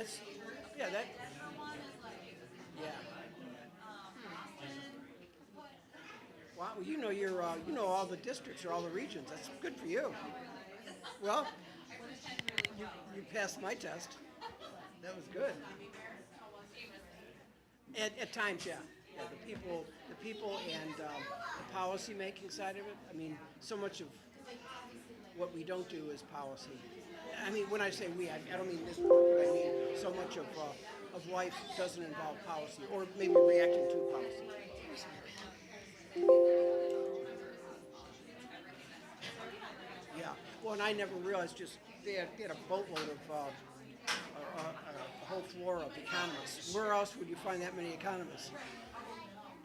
that's, yeah, that, yeah. Wow, well, you know you know all the districts or all the regions. That's good for you. Well, you passed my test. That was good. At times, yeah. Yeah, the people and the policy making side of it. I mean, so much of what we don't do is policy. I mean, when I say we, I don't mean this board, but I mean so much of life doesn't involve policy or maybe reacting to policy. Yeah. Well, and I never realized just they had a boatload of a whole floor of economists. Where else would you find that many economists?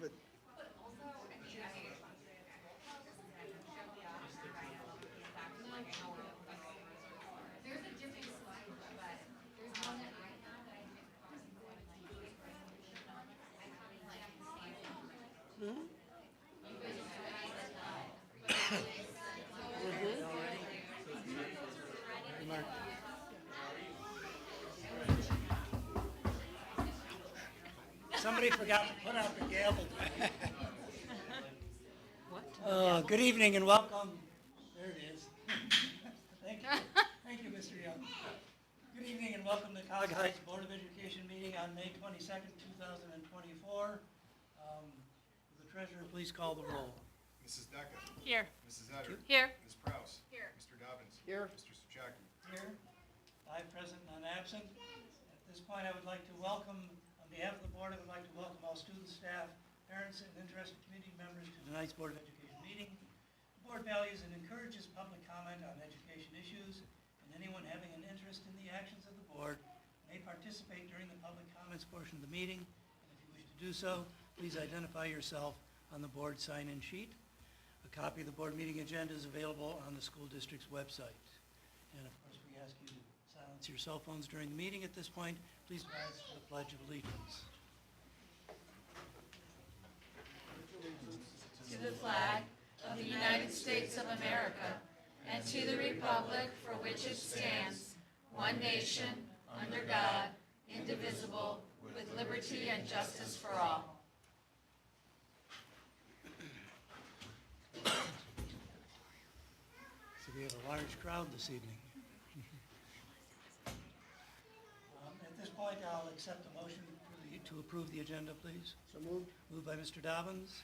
But Somebody forgot to put out the gavel. Good evening and welcome. There it is. Thank you. Thank you, Mr. Young. Good evening and welcome to Cog Heights Board of Education meeting on May 22nd, 2024. Will the treasurer please call the roll? Mrs. Decker. Here. Mrs. Etter. Here. Ms. Prouse. Here. Mr. Dobbins. Here. Mr. Souchaki. Here. 5 present, none absent. At this point, I would like to welcome, on behalf of the board, I would like to welcome all students, staff, parents, and interested community members to tonight's Board of Education meeting. The board values and encourages public comment on education issues, and anyone having an interest in the actions of the board may participate during the public comments portion of the meeting. And if you wish to do so, please identify yourself on the board sign-in sheet. A copy of the board meeting agenda is available on the school district's website. And of course, we ask you to silence your cell phones during the meeting at this point. Please rise for the Pledge of Allegiance. To the flag of the United States of America and to the republic for which it stands, one nation, under God, indivisible, with liberty and justice for all. So we have a large crowd this evening. At this point, I'll accept a motion to approve the agenda, please. so moved. Moved by Mr. Dobbins.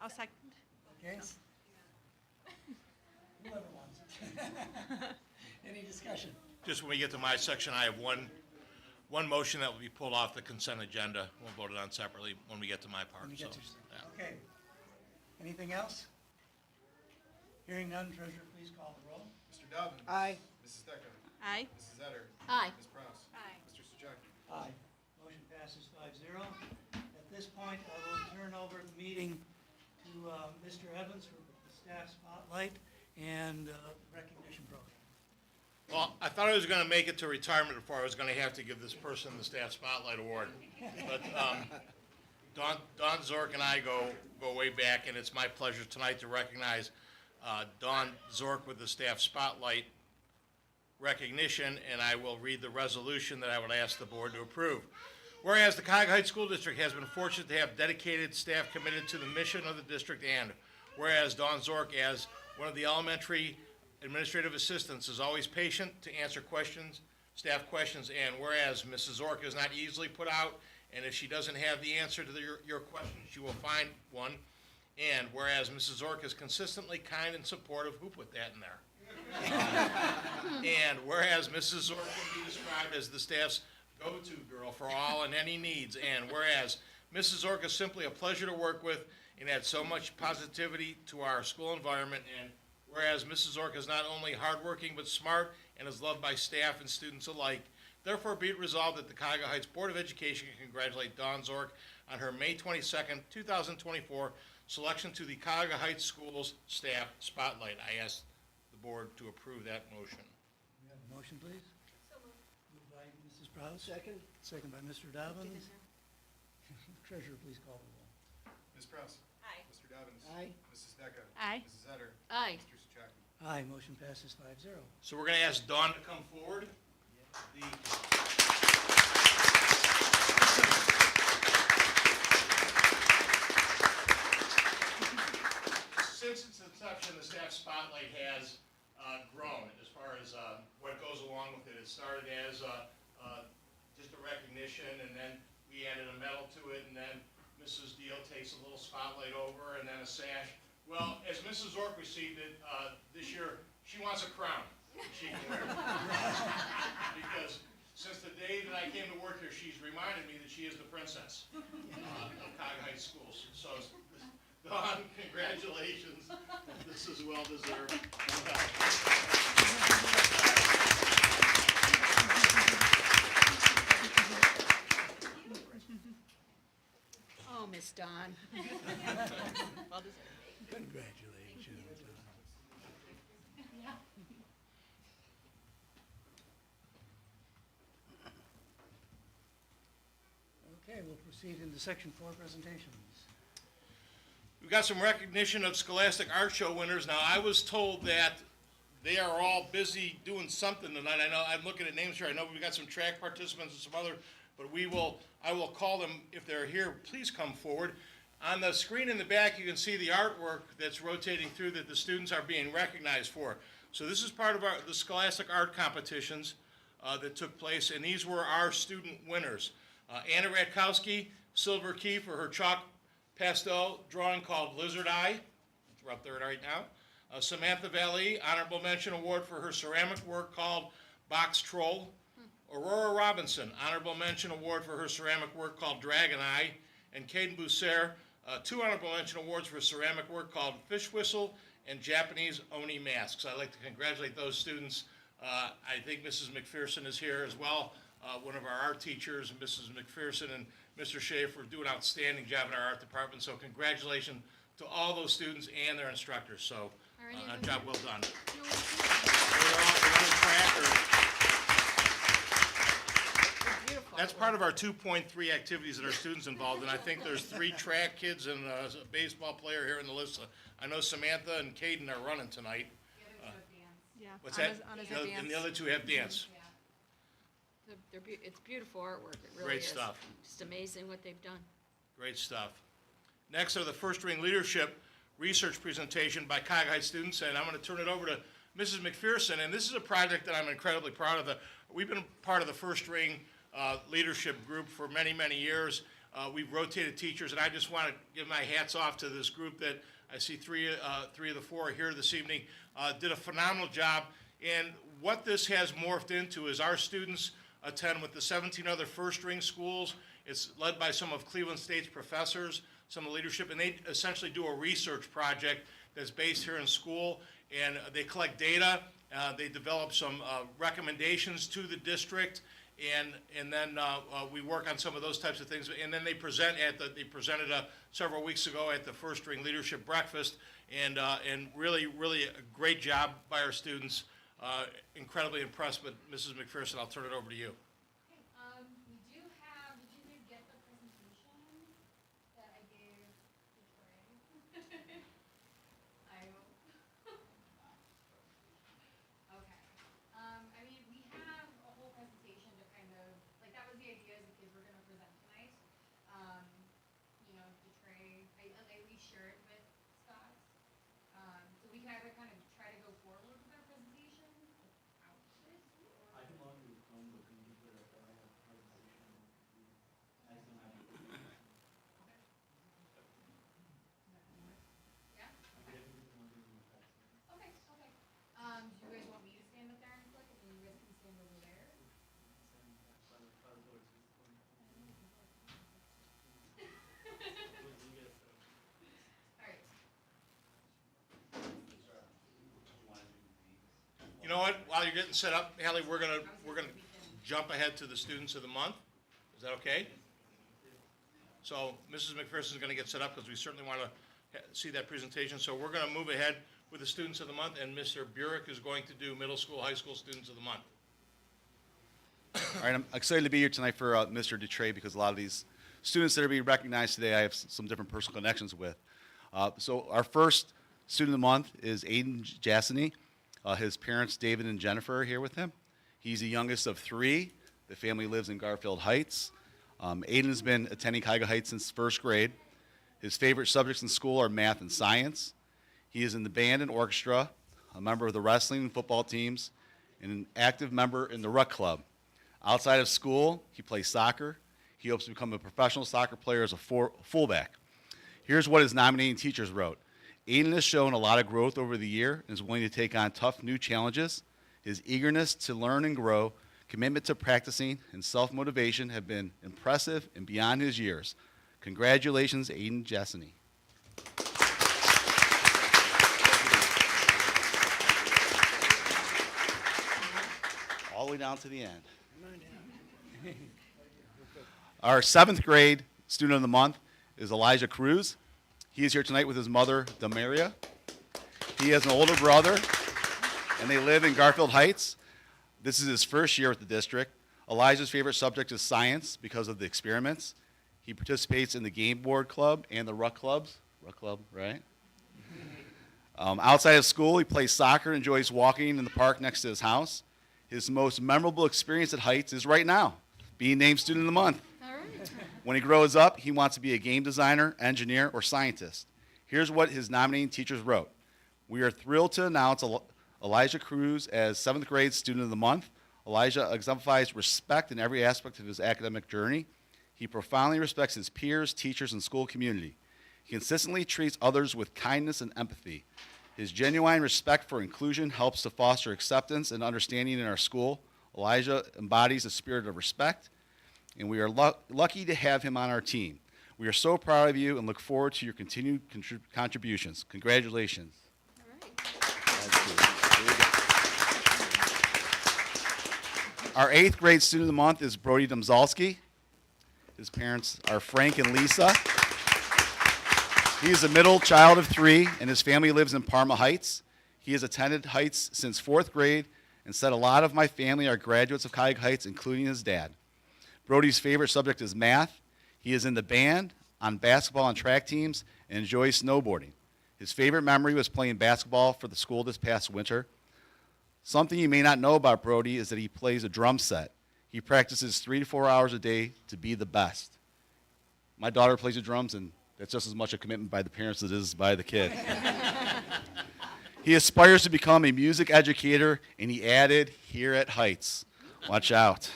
I'll second. Okay. Whoever wants it. Any discussion? Just when we get to my section, I have one motion that will be pulled off the consent agenda. We'll vote it on separately when we get to my part. When you get So, to- yeah. Okay. Anything else? Hearing none, treasurer, please call the roll. Mr. Dobbins. Aye. Mrs. Decker. Aye. Mrs. Etter. Aye. Ms. Prouse. Aye. Mr. Souchaki. Aye. Motion passes 5-0. At this point, I will turn over the meeting to Mr. Evans for the staff spotlight and recognition program. Well, I thought I was going to make it to retirement before I was going to have to give this person the Staff Spotlight Award. But Don Zork and I go way back, and it's my pleasure tonight to recognize Don Zork with the Staff Spotlight recognition, and I will read the resolution that I would ask the board to approve. Whereas the Cuyahoga Heights School District has been fortunate to have dedicated staff committed to the mission of the district, and whereas Don Zork, as one of the elementary administrative assistants, is always patient to answer questions, staff questions, and whereas Mrs. Zork is not easily put out, and if she doesn't have the answer to your question, she will find one, and whereas Mrs. Zork is consistently kind and supportive, who put that in there? And whereas Mrs. Zork can be described as the staff's go-to girl for all and any needs, and whereas Mrs. Zork is simply a pleasure to work with and adds so much positivity to our school environment, and whereas Mrs. Zork is not only hardworking but smart and is loved by staff and students alike, therefore be it resolved that the Cuyahoga Heights Board of Education congratulate Dawn Zork on her May 22nd, 2024 selection to the Cuyahoga Heights Schools Staff Spotlight. I ask the board to approve that motion. We have a motion, please? Moved by Mrs. Prowse. Second. Second by Mr. Dobbins. Treasurer, please call the roll. Ms. Prouse. Aye. Mr. Dobbins. Aye. Mrs. Decker. Aye. Mrs. Etter. Aye. Mr. Souchaki. Aye, motion passes 5-0. So we're going to ask Dawn to come forward. The recognition, and then we added a medal to it, and then Mrs. Deal takes a little spotlight over, and then a sash. Well, as Mrs. Zork received it this year, she wants a crown she can wear. Because since the day that I came to work here, she's reminded me that she is the princess of Cog Heights Schools. So, Dawn, congratulations. This is well deserved. Oh, Miss Dawn. Congratulations. Okay, we'll proceed into section 4 presentations. We've got some recognition of Scholastic Art Show winners. Now, I was told that they are all busy doing something tonight. I know, I'm looking at names here. I know we've got some track participants and some other, but I will call them if they're here. Please come forward. On the screen in the back, you can see the artwork that's rotating through that the students are being recognized for. So this is part of the Scholastic Art competitions that took place, and these were our student winners. Anna Radkowski, silver key for her chalk pastel drawing called Lizard Eye. We're up there right now. Samantha Valley, honorable mention award for her ceramic work called Box Troll. Aurora Robinson, honorable mention award for her ceramic work called Dragon Eye. And Caden Bousser, 2 honorable mention awards for ceramic work called Fish Whistle and Japanese Oni Masks. I'd like to congratulate those students. I think Mrs. McPherson is here as well. One of our art teachers, Mrs. McPherson and Mr. Schaefer, do an outstanding job in our art department. So congratulations to all those students and their instructors. So job well done. That's part of our 2.3 activities that our students involved in. I think there's 3 track kids and a baseball player here in the list. I know Samantha and Caden are running tonight. Yeah. What's that? Anna's The other- And the other 2 have dance. It's beautiful artwork, it really Great is. stuff. Just amazing what they've done. Great stuff. Next are the First Ring Leadership Research Presentation by Cog Heights students, and I'm going to turn it over to Mrs. McPherson. And this is a project that I'm incredibly proud of. We've been part of the First Ring Leadership Group for many, many years. We've rotated teachers, and I just want to give my hats off to this group that I see three of the 4 are here this evening, did a phenomenal job. And what this has morphed into is our students attend with the 17 other First Ring schools. It's led by some of Cleveland State's professors, some of the leadership, and they essentially do a research project that's based here in school, and they collect data, they develop some recommendations to the district, and then we work on some of those types of things, and then they presented several weeks ago at the First Ring Leadership Breakfast, and really a great job by our students. Incredibly impressed with Mrs. McPherson. I'll turn it over to you. We do have, did you get the presentation that I gave Victoria? I will. Okay. I mean, we have a whole presentation to kind of, like, that was the idea, is the kids were gonna present tonight. You know, Detroit, I we share it with Scott. So we can either kind of try to go forward with our presentation without this, or. I can log into Chromebook and you put it up there. I have a presentation on my computer. I still have it. Yeah? Okay, we can log into my text. Okay, okay. Do you guys want me to stand up there and click, and then you guys can stand over there? Alright. You know what? While you're getting set up, Hallie, we're gonna jump ahead to the students of the month. Is that okay? So Mrs. McPherson's gonna get set up because we certainly want to see that presentation. So we're gonna move ahead with the students of the month, and Mr. Burek is going to do middle school, high school students of the month. All right, I'm excited to be here tonight for Mr. Dutray because a lot of these students that are being recognized today I have some different personal connections with. So our first student of the month is Aiden Jassany. His parents, David and Jennifer, are here with him. He's the youngest of 3. The family lives in Garfield Heights. Aiden has been attending Cuyahoga Heights since 1st grade. His favorite subjects in school are math and science. He is in the band and orchestra, a member of the wrestling and football teams, and an active member in the Ruck Club. Outside of school, he plays soccer, He hopes to become a professional soccer player as a fullback. Here's what his nominating teachers wrote. Aiden has shown a lot of growth over the year and is willing to take on tough new challenges. His eagerness to learn and grow, commitment to practicing, and self-motivation have been impressive and beyond his years. Congratulations, Aiden Jesseny. All the way down to the end. Our 7th grade student of the month is Elijah Cruz. He is here tonight with his mother, Damaria. He has an older brother, and they live in Garfield Heights. This is his first year at the district. Elijah's favorite subject is science because of the experiments. He participates in the game board club and the ruck clubs. Ruck club, right? Outside of school, he plays soccer and enjoys walking in the park next to his house. His most memorable experience at Heights is right now, being named Student of the Month. All right. When he grows up, he wants to be a game designer, engineer, or scientist. Here's what his nominating teachers wrote. We are thrilled to announce Elijah Cruz as 7th grade Student of the Month. Elijah exemplifies respect in every aspect of his academic journey. He profoundly respects his peers, teachers, and school community. He consistently treats others with kindness and empathy. His genuine respect for inclusion helps to foster acceptance and understanding in our school. Elijah embodies a spirit of respect, and we are lucky to have him on our team. We are so proud of you and look forward to your continued contributions. Congratulations. Our 8th grade student of the month is Brody Domzalski. His parents are Frank and Lisa. He is a middle child of 3, and his family lives in Parma Heights. He has attended Heights since 4th grade and said a lot of my family are graduates of Cuyahoga Heights, including his dad. Brody's favorite subject is math. He is in the band, on basketball and track teams, and enjoys snowboarding. His favorite memory was playing basketball for the school this past winter. Something you may not know about Brody is that he plays a drum set. He practices 3 to 4 hours a day to be the best. My daughter plays the drums, and that's just as much a commitment by the parents as it is by the kid. He aspires to become a music educator, and he added, here at Heights. Watch out.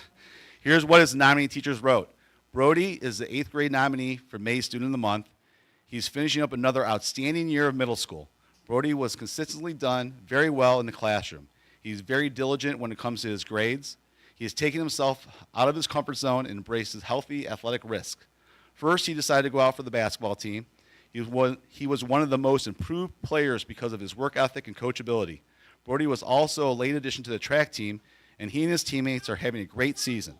Here's what his nominating teachers wrote. Brody is the 8th grade nominee for May Student of the Month. He's finishing up another outstanding year of middle school. Brody was consistently done very well in the classroom. He's very diligent when it comes to his grades. He has taken himself out of his comfort zone and embraces healthy athletic risk. First, he decided to go out for the basketball team. He was one of the most improved players because of his work ethic and coachability. Brody was also a late addition to the track team, and he and his teammates are having a great season.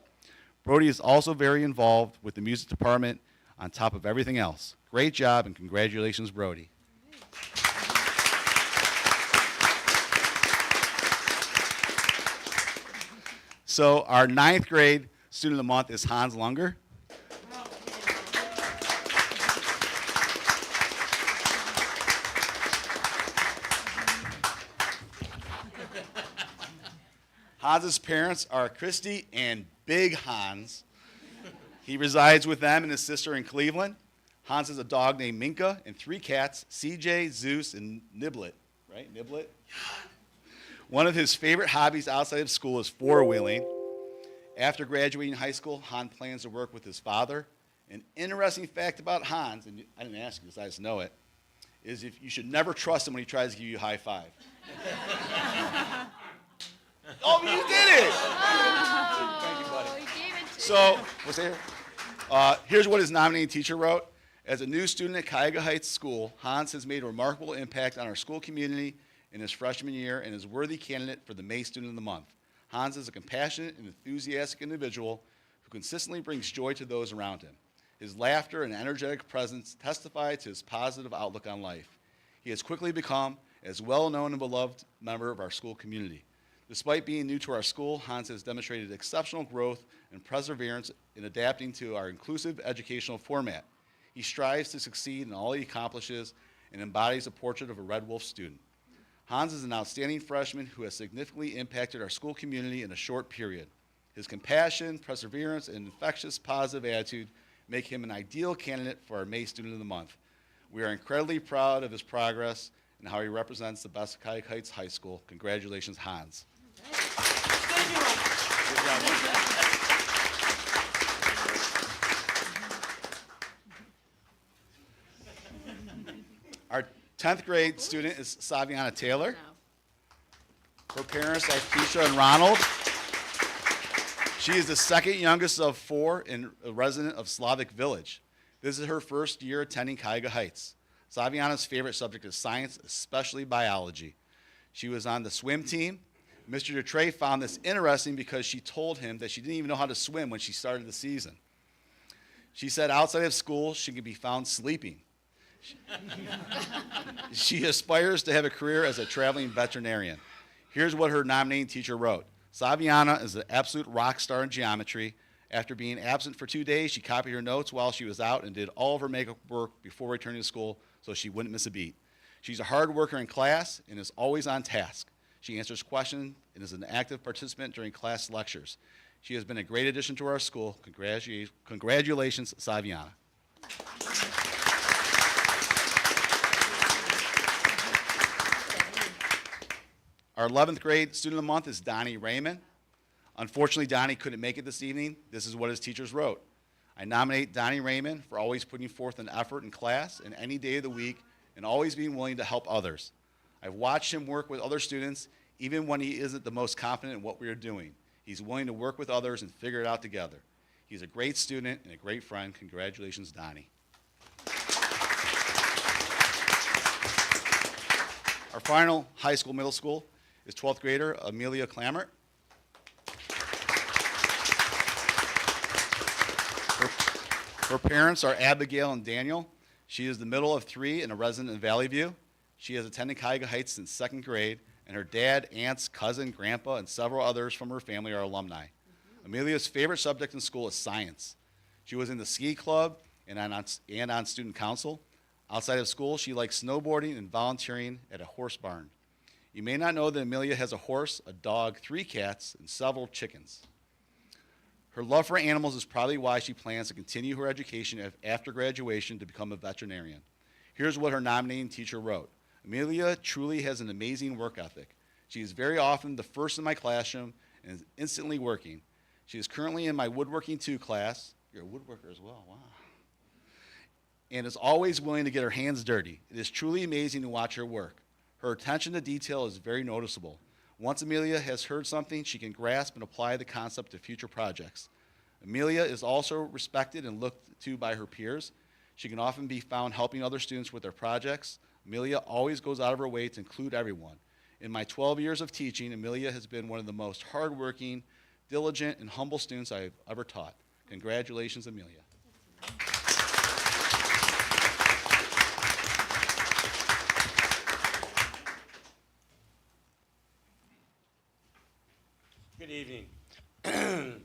Brody is also very involved with the music department on top of everything else. Great job, and congratulations, Brody. So our 9th grade student of the month is Hans Lunger. Hans's parents are Christy and Big Hans. He resides with them and his sister in Cleveland. Hans has a dog named Minka and 3 cats, CJ, Zeus, and Niblet. Right, Niblet? One of his favorite hobbies outside of school is 4-wheeling. After graduating high school, Hans plans to work with his father. An interesting fact about Hans, and I didn't ask you this, I just know it, is if you should never trust him when he tries to give you a high five. Oh, you did it! Thank you, buddy. He gave it to So, what's here? Here's what his nominating teacher wrote. As a new student at Cuyahoga Heights School, Hans has made a remarkable impact on our school community in his freshman year and is a worthy candidate for the May Student of the Month. Hans is a compassionate and enthusiastic individual who consistently brings joy to those around him. His laughter and energetic presence testify to his positive outlook on life. He has quickly become as well-known and beloved member of our school community. Despite being new to our school, Hans has demonstrated exceptional growth and perseverance in adapting to our inclusive educational format. He strives to succeed in all he accomplishes and embodies a portrait of a Red Wolf student. Hans is an outstanding freshman who has significantly impacted our school community in a short period. His compassion, perseverance, and infectious positive attitude make him an ideal candidate for our May Student of the Month. We are incredibly proud of his progress and how he represents the best of Cuyahoga Heights High School. Congratulations, Hans. Good job. 10th grade student is Saviana Taylor. Her parents are Keisha and Ronald. She is the second youngest of 4 and a resident of Slavic Village. This is her first year attending Cuyahoga Heights. Saviana's favorite subject is science, especially biology. She was on the swim team. Mr. Dutray found this interesting because she told him that she didn't even know how to swim when she started the season. She said outside of school, she could be found sleeping. She aspires to have a career as a traveling veterinarian. Here's what her nominating teacher wrote. Saviana is an absolute rock star in geometry. After being absent for 2 days, she copied her notes while she was out and did all of her makeup work before returning to school so she wouldn't miss a beat. She's a hard worker in class and is always on task. She answers questions and is an active participant during class lectures. She has been a great addition to our school. Congratulations, Saviana. Our 11th grade student of the month is Donnie Raymond. Unfortunately, Donnie couldn't make it this evening. This is what his teachers wrote. I nominate Donnie Raymond for always putting forth an effort in class and any day of the week and always being willing to help others. I've watched him work with other students even when he isn't the most confident in what we are doing. He's willing to work with others and figure it out together. He's a great student and a great friend. Congratulations, Donnie. Our final high school, middle school is 12th grader Amelia Clamert. Her parents are Abigail and Daniel. She is the middle of 3 and a resident in Valley View. She has attended Cuyahoga Heights since 2nd grade, and her dad, aunts, cousin, grandpa, and several others from her family are alumni. Amelia's favorite subject in school is science. She was in the ski club and on student council. Outside of school, she likes snowboarding and volunteering at a horse barn. You may not know that Amelia has a horse, a dog, 3 cats, and several chickens. Her love for animals is probably why she plans to continue her education after graduation to become a veterinarian. Here's what her nominating teacher wrote. Amelia truly has an amazing work ethic. She is very often the first in my classroom and is instantly working. She is currently in my Woodworking 2 class. You're a woodworker as well, wow. And is always willing to get her hands dirty. It is truly amazing to watch her work. Her attention to detail is very noticeable. Once Amelia has heard something, she can grasp and apply the concept to future projects. Amelia is also respected and looked to by her peers. She can often be found helping other students with their projects. Amelia always goes out of her way to include everyone. In my 12 years of teaching, Amelia has been one of the most hardworking, diligent, and humble students I've ever taught. Congratulations, Amelia. Good evening.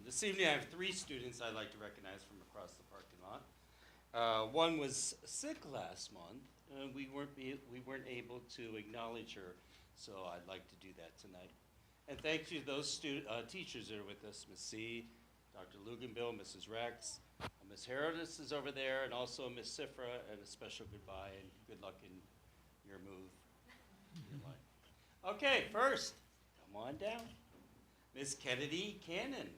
This evening I have 3 students I'd like to recognize from across the parking lot. One was sick last month, and we weren't able to acknowledge her, so I'd like to do that tonight. And thank you to those teachers that are with us, Ms. C, Dr. Luganbill, Mrs. Rex, Ms. Herodis is over there, and also Ms. Sifra, and a special goodbye and good luck in your move in your life. Okay, first, come on down. Ms. Kennedy Cannon.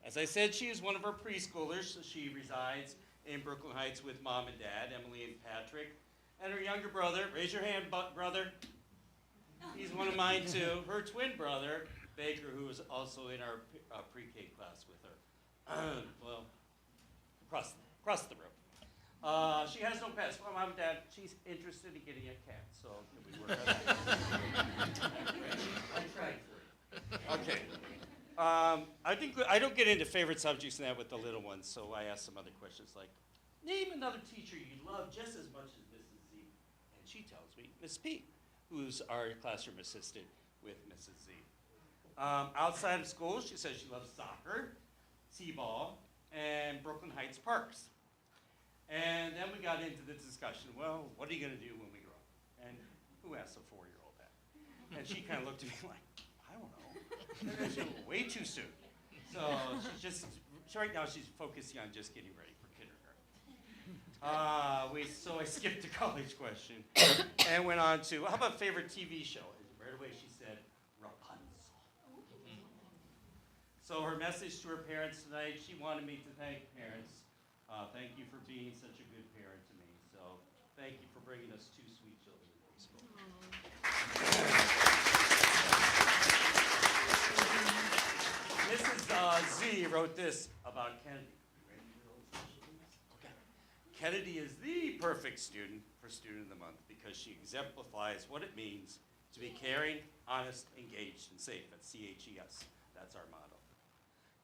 As I said, she is one of our preschoolers. So she resides in Brooklyn Heights with mom and dad, Emily and Patrick, and her younger brother. Raise your hand, brother. He's one of mine too. Her twin brother, Baker, who is also in our pre-K class with her. Well, across the room. She has no pets. Well, mom and dad, she's interested in getting a cat, so can we work on that? I tried for you. Okay. I don't get into favorite subjects and that with the little ones, so I ask some other questions like, name another teacher you love just as much as Mrs. Z. And she tells me, Miss P, who's our classroom assistant with Mrs. Z. Outside of school, she says she loves soccer, t-ball, and Brooklyn Heights parks. And then we got into the discussion, well, what are you going to do when we grow up? And who asked a 4-year-old that? And she kind of looked at me like, I don't know. Way too soon. So right now she's focusing on just getting ready for kindergarten. So I skipped the college question and went on to, how about favorite TV show? And right away she said, Rapunzel. So her message to her parents tonight, she wanted me to thank parents. Thank you for being such a good parent to me. So thank you for bringing us two sweet children to preschool. Mrs. Z wrote this about Kennedy. Okay. Kennedy is the perfect student for Student of the Month because she exemplifies what it means to be caring, honest, engaged, and safe. That's CHES. That's our motto.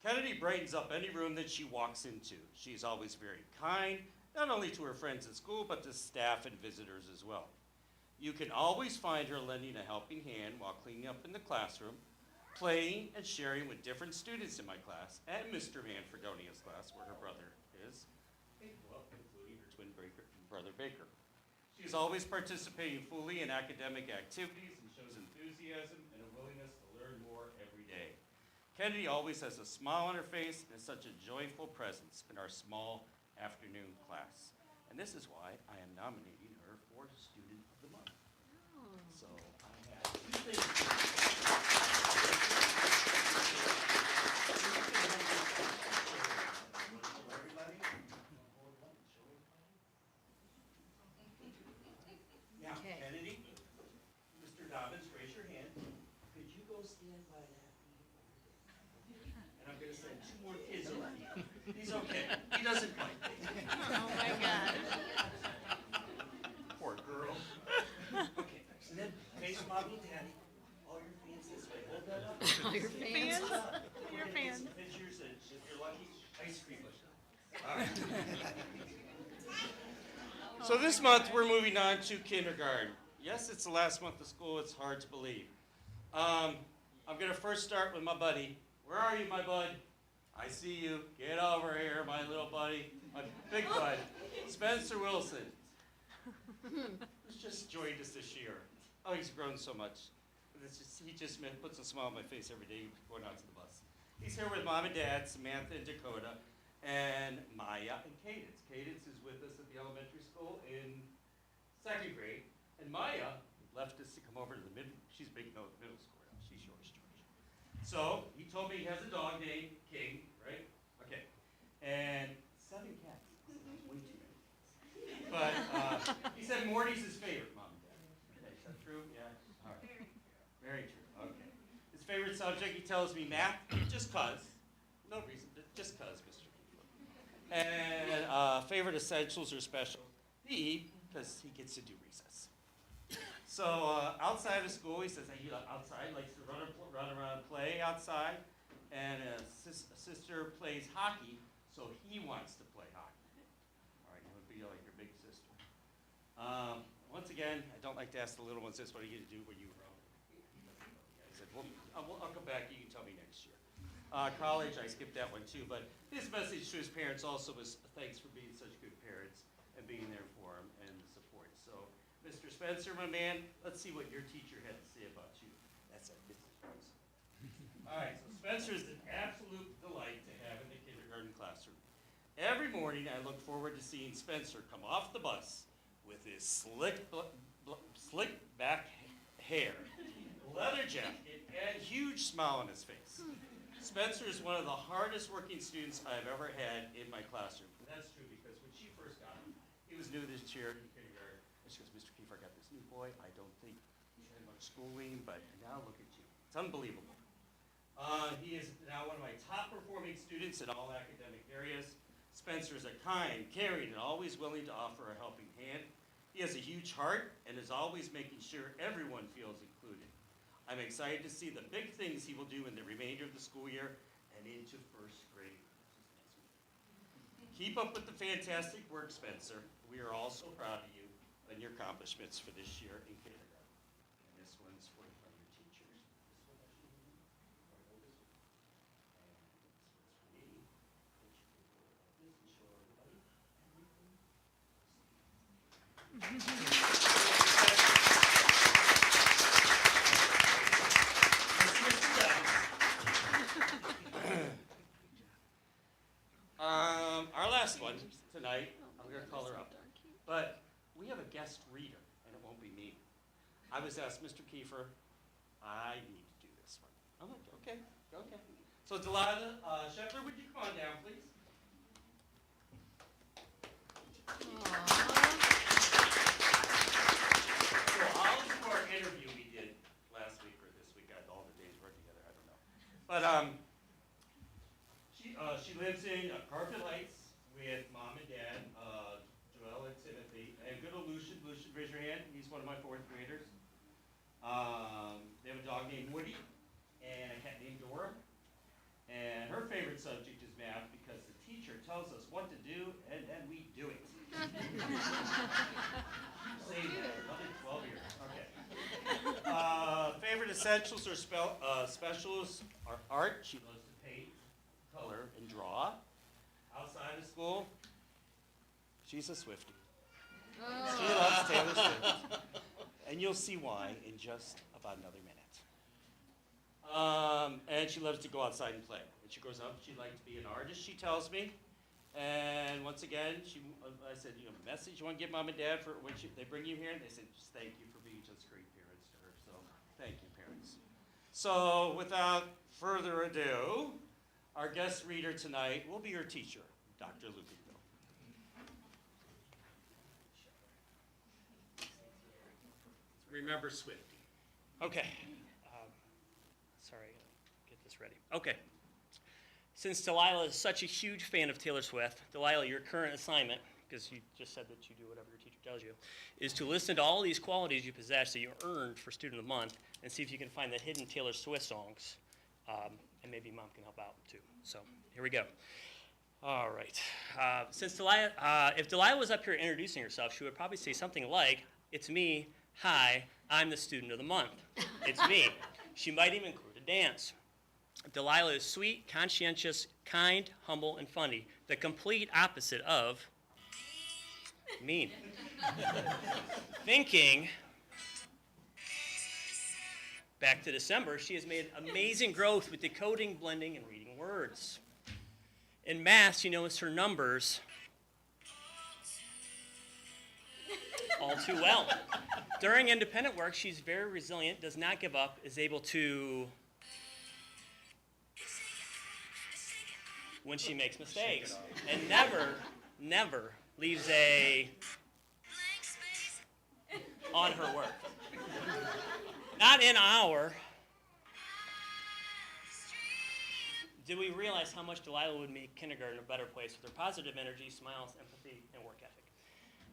Kennedy brightens up any room that she walks into. She's always very kind, not only to her friends at school, but to staff and visitors as well. You can always find her lending a helping hand while cleaning up in the classroom, playing and sharing with different students in my class, and Mr. Manfredonia's class, where her brother is, well, including her twin brother Baker. She's always participating fully in academic activities and shows enthusiasm and a willingness to learn more every day. Kennedy always has a smile on her face and is such a joyful presence in our small afternoon class. And this is why I am nominating her for Student of the Month. So I have two things. Now, Kennedy, Mr. Dobbins, raise your hand. Could you go stand by that? And I'm going to send two more kids over here. He's okay. He doesn't bite. Oh my God. Poor girl. Okay, and then face mommy and daddy. All your fans this way. Hold that up. All your fans. We're gonna get some pictures and if you're lucky, ice cream. All right. So this month we're moving on to kindergarten. Yes, it's the last month of school. It's hard to believe. I'm gonna first start with my buddy. Where are you, my bud? I see you. Get over here, my little buddy, my big bud, Spencer Wilson. Who's just joined us this year. Oh, he's grown so much. He just puts a smile on my face every day going out to the bus. He's here with Mom and Dad, Samantha and Dakota, and Maya and Cadence. Cadence is with us at the elementary school in 2nd grade, and Maya left us to come over to the she's big middle school now. She's yours, George. So he told me he has a dog named King, right? Okay. And 7 cats. That's way too many. But he said Morty's his favorite, Mom and Dad. Okay, is that true? Yeah? All right. Very true. Okay. His favorite subject, he tells me math, just cause. No reason, just cause, Mr. Kiefer. And favorite essentials or special, PE, because he gets to do recess. So outside of school, he says he outside likes to run around, play outside, and a sister plays hockey, so he wants to play hockey. All right, you would be like your big sister. Once again, I don't like to ask the little ones this. What are you going to do when you grow up? I said, well, I'll come back. You can tell me next year. College, I skipped that one too. But his message to his parents also was thanks for being such good parents and being there for him and the support. So, Mr. Spencer, my man, let's see what your teacher had to say about you. That's it. All right, so Spencer is an absolute delight to have in the kindergarten classroom. Every morning, I look forward to seeing Spencer come off the bus with his slick back hair, leather jacket, and huge smile on his face. Spencer is one of the hardest working students I've ever had in my classroom. And that's true because when she first got him, he was new to this chair in kindergarten. And she goes, Mr. Kiefer, I got this new boy. I don't think he had much schooling, but now look at you. It's unbelievable. He is now one of my top performing students in all academic areas. Spencer is a kind, caring, and always willing to offer a helping hand. He has a huge heart and is always making sure everyone feels included. I'm excited to see the big things he will do in the remainder of the school year and into 1st grade. Keep up with the fantastic work, Spencer. We are all so proud of you and your accomplishments for this year in kindergarten. And this one's for your teachers. Our last one tonight I'm gonna call her up. But we have a guest reader, and it won't be me. I was asked, Mr. Kiefer, I need to do this one. I'm like, okay. So Delilah Shepard, would you come on down, please? So I'll do our interview we did last week or this week. All the days work together, I don't know. But she lives in Garfield Heights with mom and dad, Joelle and Timothy, and good old Lucian. Lucian, raise your hand. He's one of my fourth graders. They have a dog named Woody and a cat named Dora. And her favorite subject is math because the teacher tells us what to do and then we do it. Say that, another 12 years. Okay. Favorite essentials or specials are art. She loves to paint, color, and draw. Outside of school, she's a Swiftie. She loves Taylor Swift. And you'll see why in just about another minute. And she loves to go outside and play. When she grows up, she'd like to be an artist, she tells me. And once again, I said, you have a message you want to give mom and dad for when they bring you here? And they said, just thank you for being just great parents to her. So thank you, parents. So without further ado, our guest reader tonight will be your teacher, Dr. Lucanville. Remember Swifty. Okay. Sorry, get this ready. Okay. Since Delilah is such a huge fan of Taylor Swift, Delilah, your current assignment, because you just said that you do whatever your teacher tells you, is to listen to all these qualities you possess that you earned for Student of the Month and see if you can find the hidden Taylor Swift songs. And maybe Mom can help out too. So here we go. All right. If Delilah was up here introducing herself, she would probably say something like, "It's me. Hi, I'm the Student of the Month. It's me." She might even include a dance. Delilah is sweet, conscientious, kind, humble, and funny. The complete opposite of mean. Thinking back to December, she has made amazing growth with decoding, blending, and reading words. In math, she knows her numbers all too well. During independent work, she's very resilient, does not give up, is able to, when she makes mistakes, and never leaves a on her work. Not in our. Did we realize how much Delilah would make kindergarten a better place with her positive energy, smiles, empathy, and work ethic?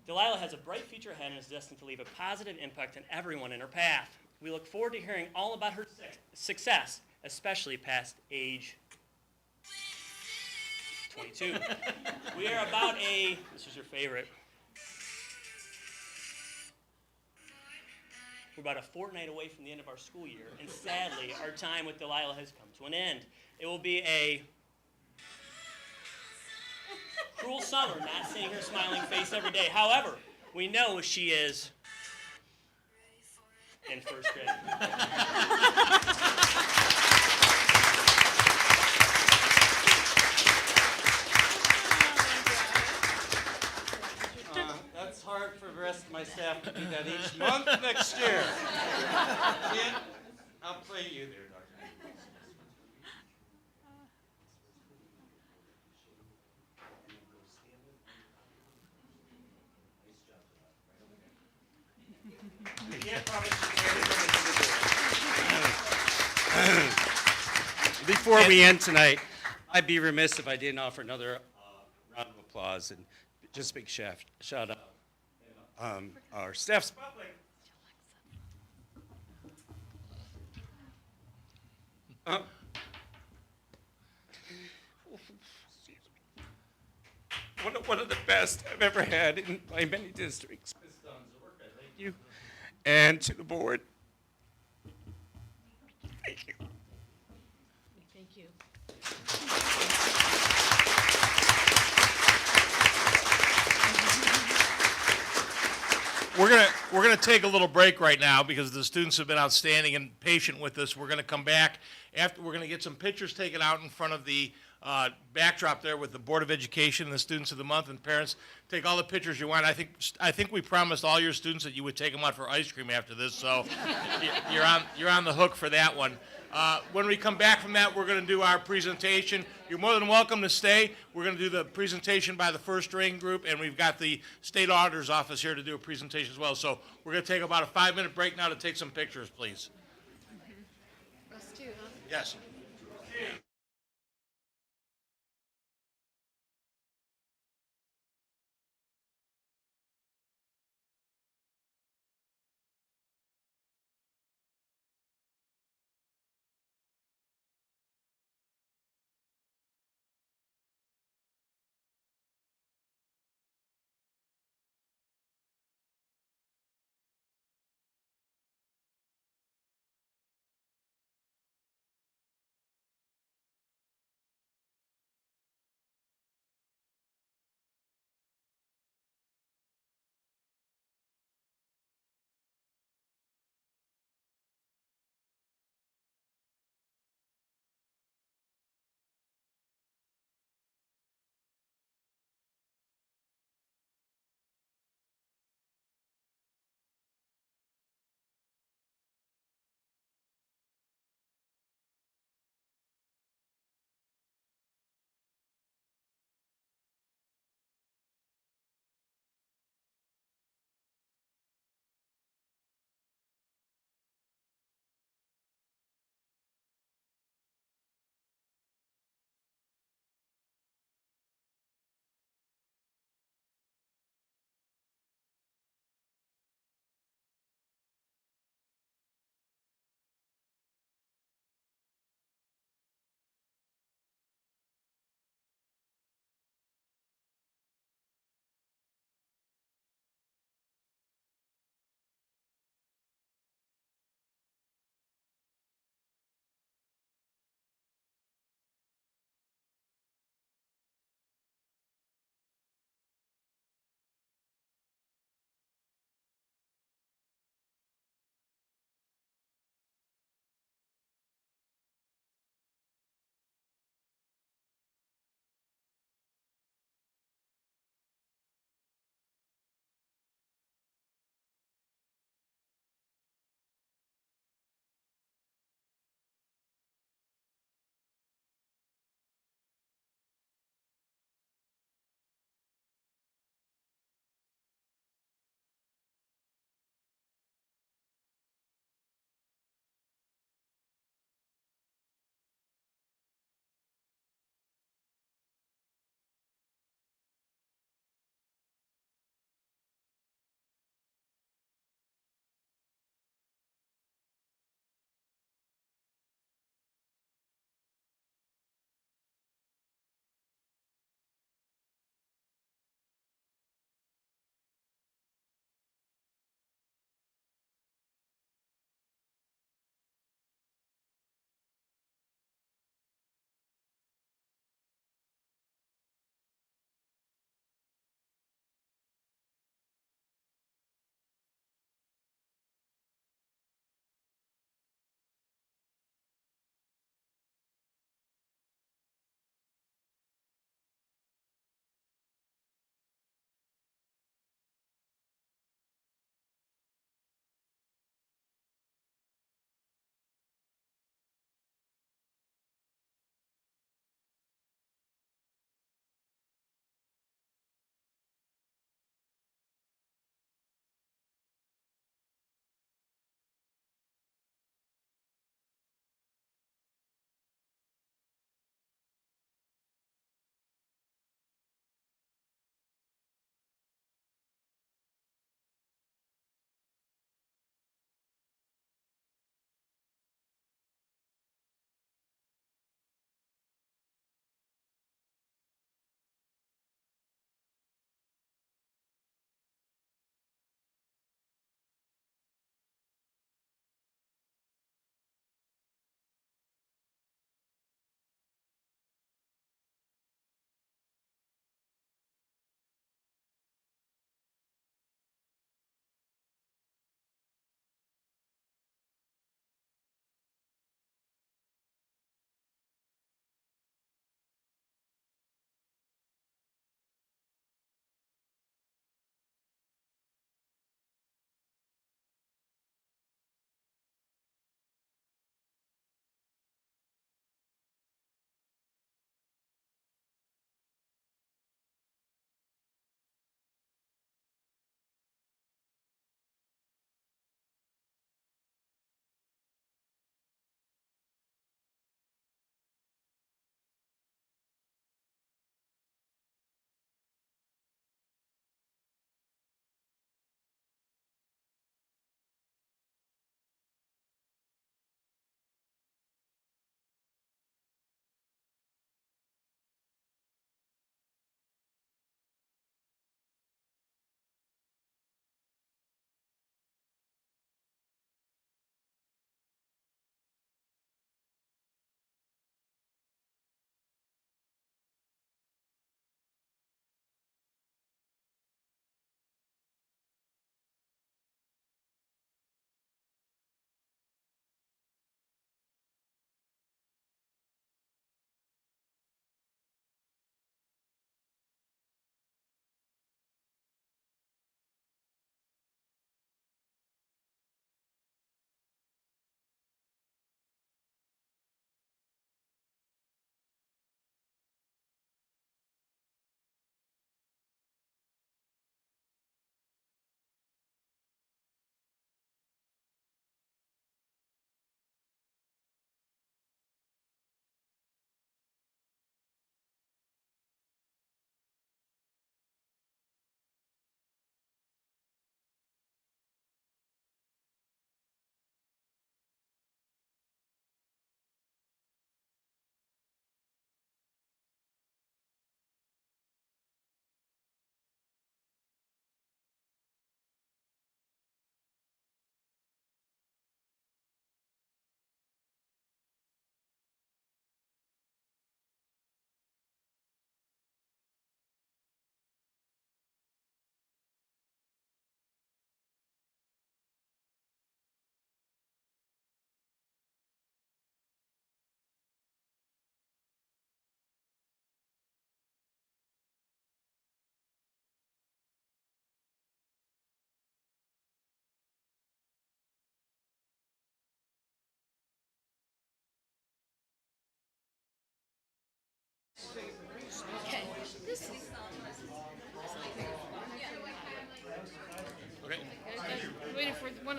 Delilah has a bright future ahead and is destined to leave a positive impact on everyone in her path. We look forward to hearing all about her success, especially past age 22. We are about this is your favorite. We're about a fortnight away from the end of our school year, and sadly, our time with Delilah has come to an end. It will be a cruel summer not seeing her smiling face every day. However, we know she is in first grade. That's hard for the rest of my staff to do that each month next year. Kid, I'll play you there, Doctor. You can't promise Before we end tonight, I'd be remiss if I didn't offer another round of applause and just a big shout out. Our staff spotlight. One of the best I've ever had in my many districts. Ms. Donzork, I thank you. And to the board, thank you. Thank you. We're gonna take a little break right now because the students have been outstanding and patient with us. We're gonna come back after. We're gonna get some pictures taken out in front of the backdrop there with the Board of Education and the Students of the Month and parents. Take all the pictures you want. I think we promised all your students that you would take them out for ice cream after this, so you're on the hook for that one. When we come back from that, we're going to do our presentation. You're more than welcome to stay. We're going to do the presentation by the First Ring Group, and we've got the State Auditor's Office here to do a presentation as well. So we're going to take about a 5-minute break now to take some pictures, please. Us too, huh? Yes.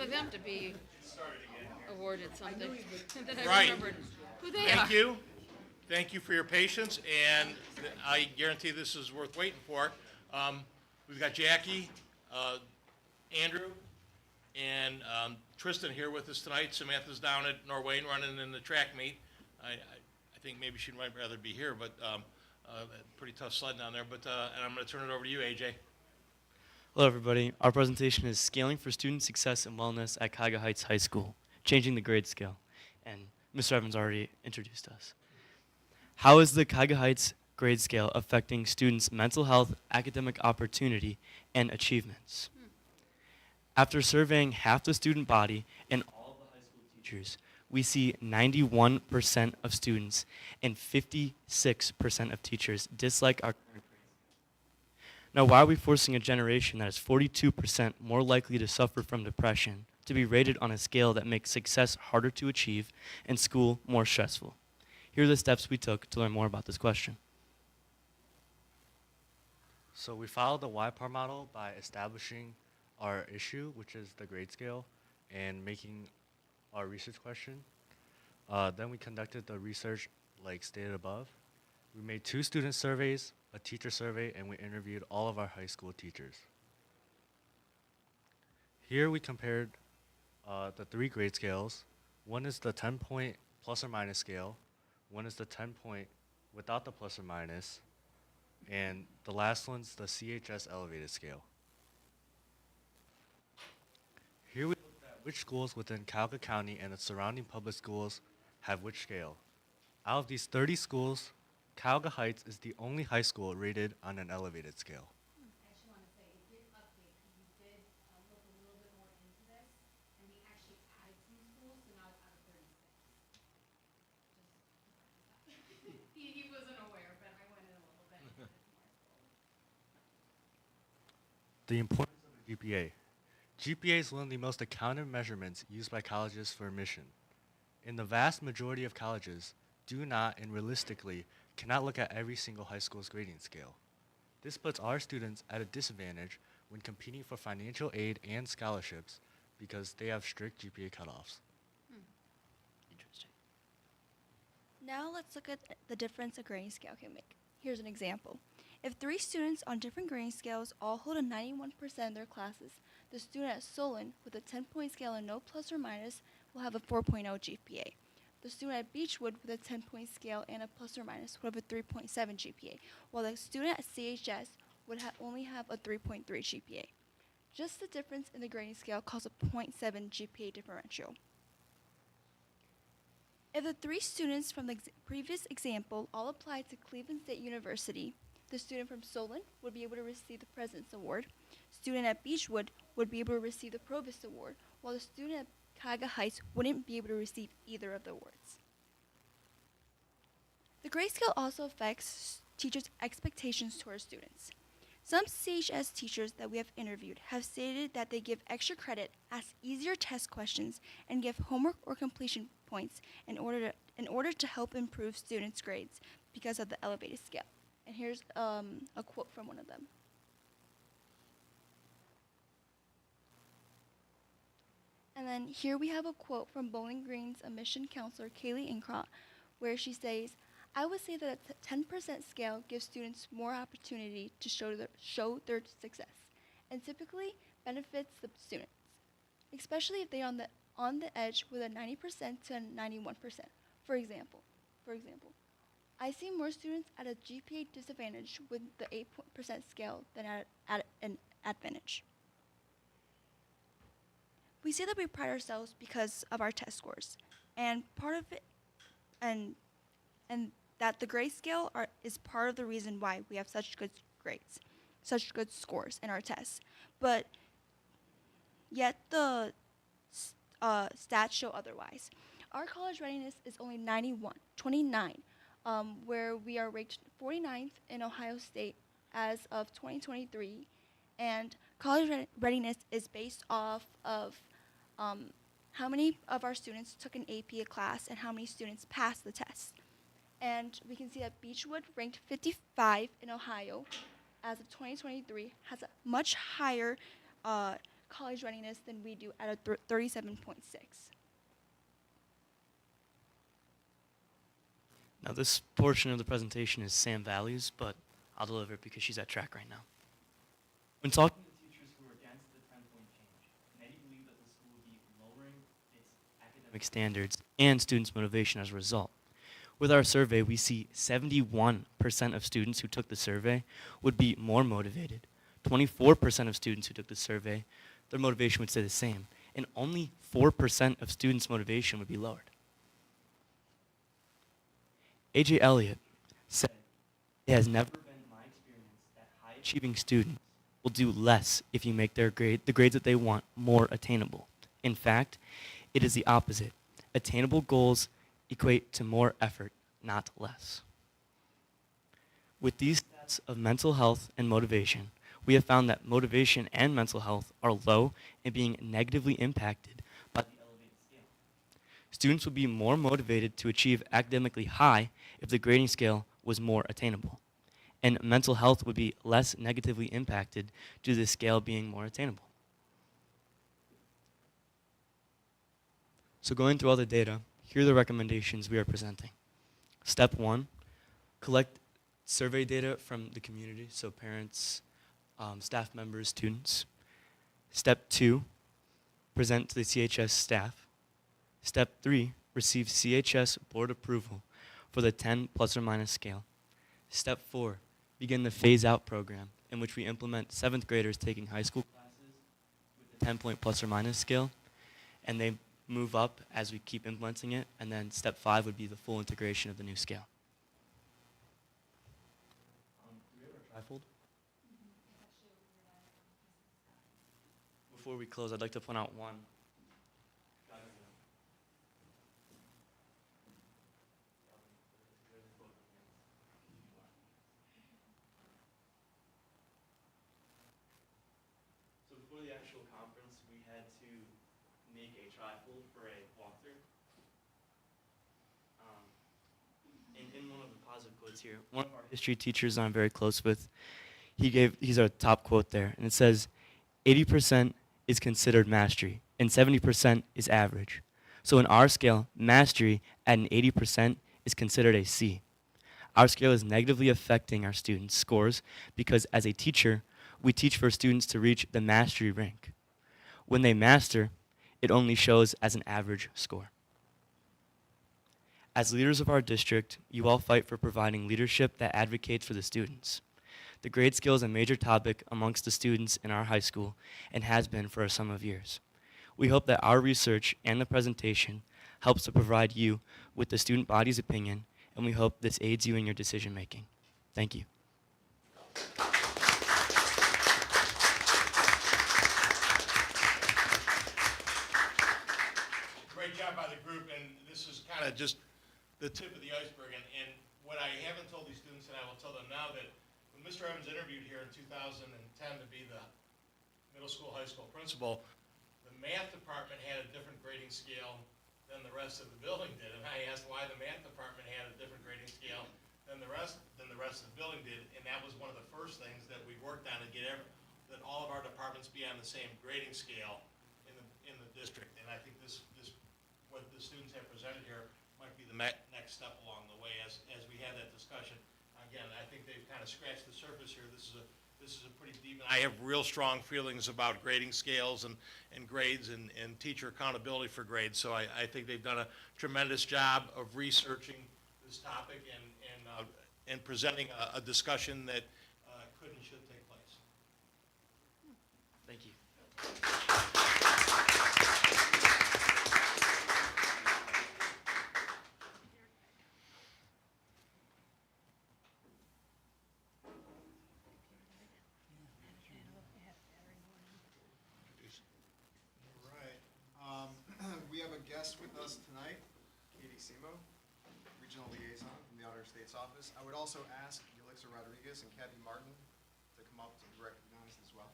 them to be awarded something. That I Right. remembered who they Thank are. you. Thank you for your patience, and I guarantee this is worth waiting for. We've got Jackie, Andrew, and Tristan here with us tonight. Samantha's down at Norwayne running in the track meet. I think maybe she might rather be here, but pretty tough sledding down there. But and I'm going to turn it over to you, AJ. Hello, everybody. Our presentation is Scaling for Student Success and Wellness at Cuyahoga Heights High School, Changing the Grade Scale. And Mr. Evans already introduced us. How is the Cuyahoga Heights grade scale affecting students' mental health, academic opportunity, and achievements? After surveying half the student body and all of the high school teachers, we see 91% of students and 56% of teachers dislike our current grade. Now, why are we forcing a generation that is 42% more likely to suffer from depression to be rated on a scale that makes success harder to achieve and school more stressful? Here are the steps we took to learn more about this question. So we followed the YPAR model by establishing our issue, which is the grade scale, and making our research question. Then we conducted the research like stated above. We made 2 student surveys, a teacher survey, and we interviewed all of our high school teachers. Here we compared the 3 grade scales. One is the 10-point plus or minus scale. One is the 10-point without the plus or minus. And the last one's the CHS elevated scale. Here we looked at which schools within Cuyahoga County and the surrounding public schools have which scale. Out of these 30 schools, Cuyahoga Heights is the only high school rated on an elevated scale. I actually want to say it did update because we did look a little bit more into this, and we actually added some schools, so now it's out of 36. He wasn't aware, but I went in a little bit. And added some more schools. The importance of the GPA. GPA is one of the most accounted measurements used by colleges for admission. In the vast majority of colleges, do not and realistically cannot look at every single high school's grading scale. This puts our students at a disadvantage when competing for financial aid and scholarships because they have strict GPA cutoffs. Interesting. Now let's look at the difference a grading scale can make. Here's an example. If 3 students on different grading scales all hold a 91% in their classes, the student at Solon with a 10-point scale and no plus or minus will have a 4.0 GPA. The student at Beechwood with a 10-point scale and a plus or minus would have a 3.7 GPA, while the student at CHS would only have a 3.3 GPA. Just the difference in the grading scale caused a 0.7 GPA differential. If the 3 students from the previous example all applied to Cleveland State University, the student from Solon would be able to receive the President's Award, student at Beechwood would be able to receive the Provost Award, while the student at Cuyahoga Heights wouldn't be able to receive either of the awards. The grade scale also affects teachers' expectations towards students. Some CHS teachers that we have interviewed have stated that they give extra credit, ask easier test questions, and give homework or completion points in order to help improve students' grades because of the elevated scale. And here's a quote from one of them. And then here we have a quote from Bowling Green's admission counselor, Kaylee Incrott, where she says, "I would say that a 10% scale gives students more opportunity to show their success, and typically benefits the students, especially if they are on the edge with a 90% to a 91%. For example, I see more students at a GPA disadvantage with the 8% scale than at an advantage." We say that we pride ourselves because of our test scores, and part of it, and that the grade scale is part of the reason why we have such good grades, such good scores in our tests. But yet the stats show otherwise. Our college readiness is only 29, where we are ranked 49th in Ohio State as of 2023, and college readiness is based off of how many of our students took an AP class and how many students passed the test. And we can see that Beechwood, ranked 55 in Ohio as of 2023, has a much higher college readiness than we do at a 37.6. Now, this portion of the presentation is Sam Values, but I'll deliver it because she's at track right now. When talking to teachers who are against the 10-point change, many believe that the school will be lowering its academic standards and students' motivation as a result. With our survey, we see 71% of students who took the survey would be more motivated. 24% of students who took the survey, their motivation would stay the same, and only 4% of students' motivation would be lowered. A.J. Elliott said, "It has never been my experience that high-achieving students will do less if you make the grades that they want more attainable. In fact, it is the opposite. Attainable goals equate to more effort, not less." With these stats of mental health and motivation, we have found that motivation and mental health are low and being negatively impacted by the elevated scale. Students would be more motivated to achieve academically high if the grading scale was more attainable, and mental health would be less negatively impacted due to the scale being more attainable. So going through all the data, here are the recommendations we are presenting. Step 1, collect survey data from the community, so parents, staff members, students. Step 2, present to the CHS staff. Step 3, receive CHS board approval for the 10 plus or minus scale. Step 4, begin the phase out program in which we implement 7th graders taking high school classes with the 10-point plus or minus scale, and they move up as we keep implementing it, and then step 5 would be the full integration of the new scale. Do we have our trifold? Before we close, I'd like to point out one. So before the actual conference, we had to make a trifold for a walkthrough. In one of the positive quotes here, one of our history teachers I'm very close with, he's our top quote there, and it says, 80% is considered mastery, and 70% is average. So in our scale, mastery at an 80% is considered a C. Our scale is negatively affecting our students' scores because as a teacher, we teach for students to reach the mastery rank. When they master, it only shows as an average score. As leaders of our district, you all fight for providing leadership that advocates for the students. The grade scale is a major topic amongst the students in our high school and has been for some of years. We hope that our research and the presentation helps to provide you with the student body's opinion, and we hope this aids you in your decision making. Thank you. Great job by the group, and this is kind of just the tip of the iceberg. And what I haven't told these students, and I will tell them now, that when Mr. Evans interviewed here in 2010 to be the middle school, high school principal, the math department had a different grading scale than the rest of the building did. And I asked why the math department had a different grading scale than the rest of the building did. And that was one of the first things that we worked on to get that all of our departments be on the same grading scale in the district. And I think this what the students have presented here might be the next step along the way as we have that discussion. Again, I think they've kind of scratched the surface here. This is a pretty deep. I have real strong feelings about grading scales and grades and teacher accountability for grades. So I think they've done a tremendous job of researching this topic and presenting a discussion that could and should take place. Thank you. We have a guest with us tonight, Katie Simo, Regional Liaison from the Auditor of State's Office. I would also ask Ulixa Rodriguez and Kathy Martin to come up to be recognized as well.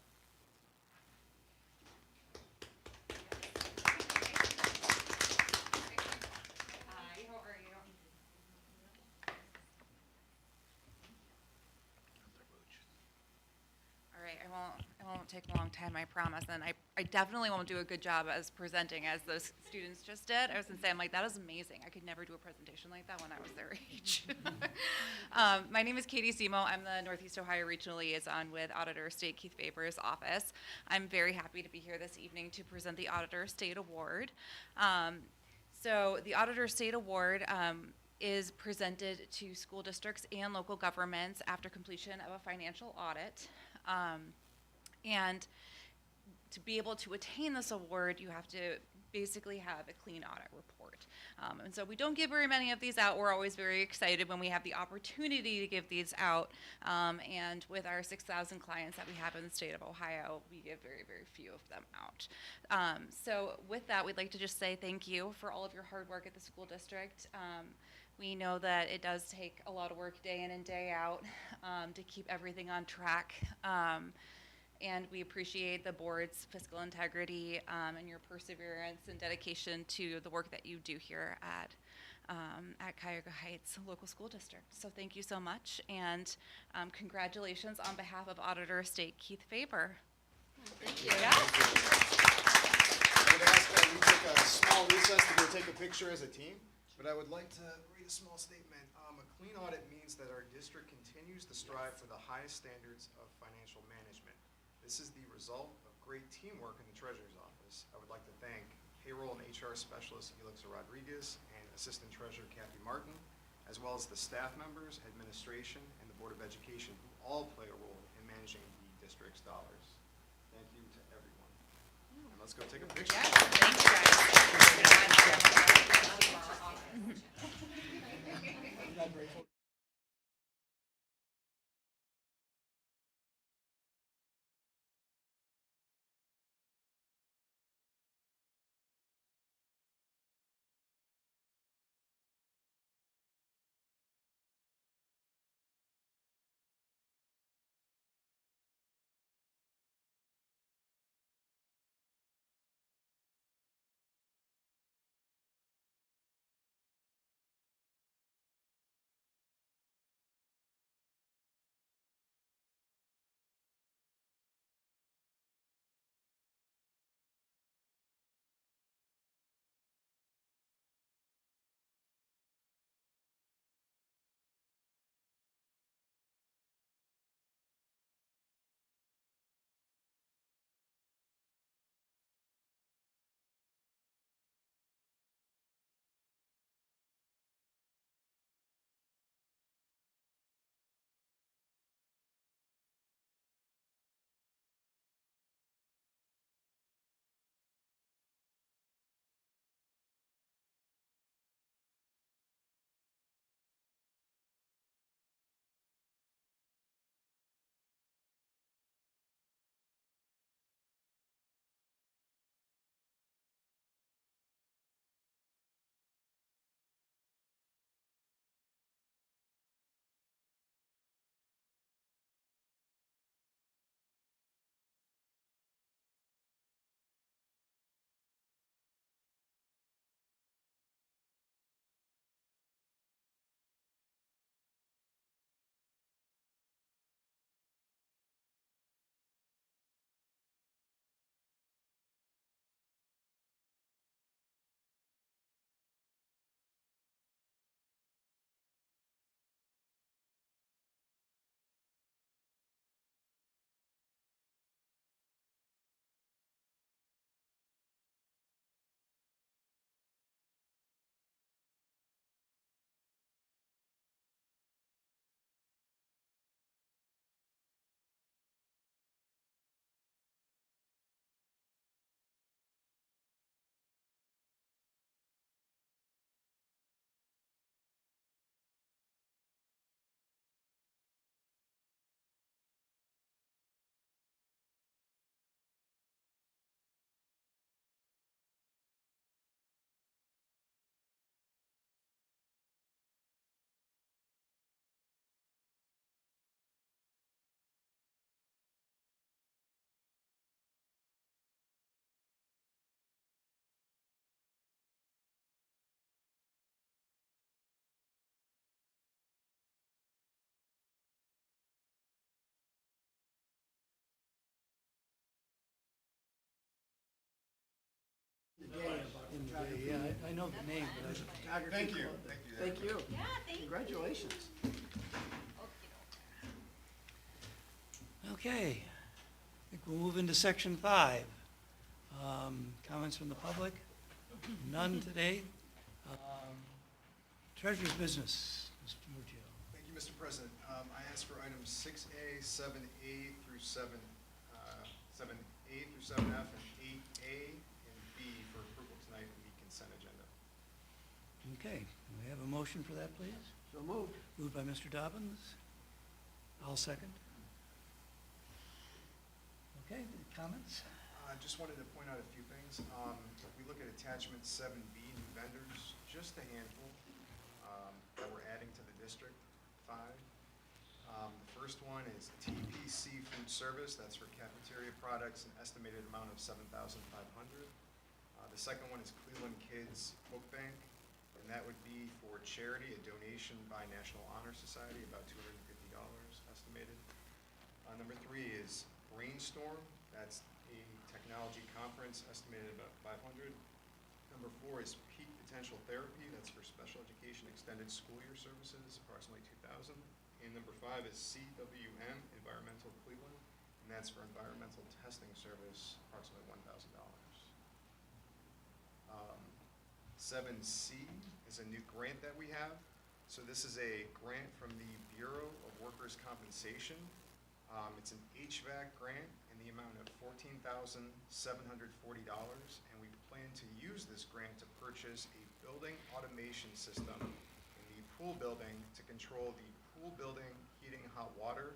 Hi, how are you? All right, I won't won't take a long time, I promise. And I definitely won't do a good job as presenting as those students just did. I was gonna say, I'm like, that is amazing. I could never do a presentation like that when I was their age. My name is Katie Simo. I'm the Northeast Ohio Regional Liaison with Auditor of State Keith Faber's office. I'm very happy to be here this evening to present the Auditor of State Award. So the Auditor of State Award is presented to school districts and local governments after completion of a financial audit. And to be able to attain this award, you have to basically have a clean audit report. And so we don't give very many of these out. We're always very excited when we have the opportunity to give these out. And with our 6,000 clients that we have in the state of Ohio, we give very, very few of them out. So with that, we'd like to just say thank you for all of your hard work at the school district. We know that it does take a lot of work day in and day out to keep everything on track. And we appreciate the board's fiscal integrity and your perseverance and dedication to the work that you do here at Cuyahoga Heights Local School District. So thank you so much, and congratulations on behalf of Auditor of State Keith Faber. Thank you. I would ask that we take a small recess to go take a picture as a team, but I would like to read a small statement. A clean audit means that our district continues to strive for the highest standards of financial management. This is the result of great teamwork in the Treasurer's Office. I would like to thank Payroll and HR Specialist Elixa Rodriguez and Assistant Treasurer Kathy Martin, as well as the staff members, administration, and the Board of Education, who all play a role in managing the district's dollars. Thank you to everyone. And let's go take a picture. Yeah, thank you guys. I know the name, but I was. Photography Thank you. club. Thank you. Thank you. Yeah, thank you. Congratulations. Okay, I think we'll move into section 5. Comments from the public? None today. Treasurer's business, Mr. Murgio. Thank you, Mr. President. I asked for items 6A, 7A through 7A through 7F, and 8A and B for approval tonight in the consent agenda. Okay, can we have a motion for that, please? So moved. Moved by Mr. Dobbins. I'll second. Okay, any comments? I just wanted to point out a few things. If we look at attachment 7B, new vendors, just a handful that we're adding to the District 5. The first one is TPC Food Service, that's for cafeteria products, an estimated amount of $7,500. The second one is Cleveland Kids Book Bank, and that would be for charity, a donation by National Honor Society, about $250 estimated. Number 3 is Brainstorm, that's a technology conference, estimated about $500. Number 4 is Peak Potential Therapy, that's for special education extended school year services, approximately $2,000. And number 5 is CWM Environmental Cleveland, and that's for environmental testing service, approximately $1,000. 7C is a new grant that we have. So this is a grant from the Bureau of Workers' Compensation. It's an HVAC grant in the amount of $14,740, and we plan to use this grant to purchase a building automation system in the pool building to control the pool building heating hot water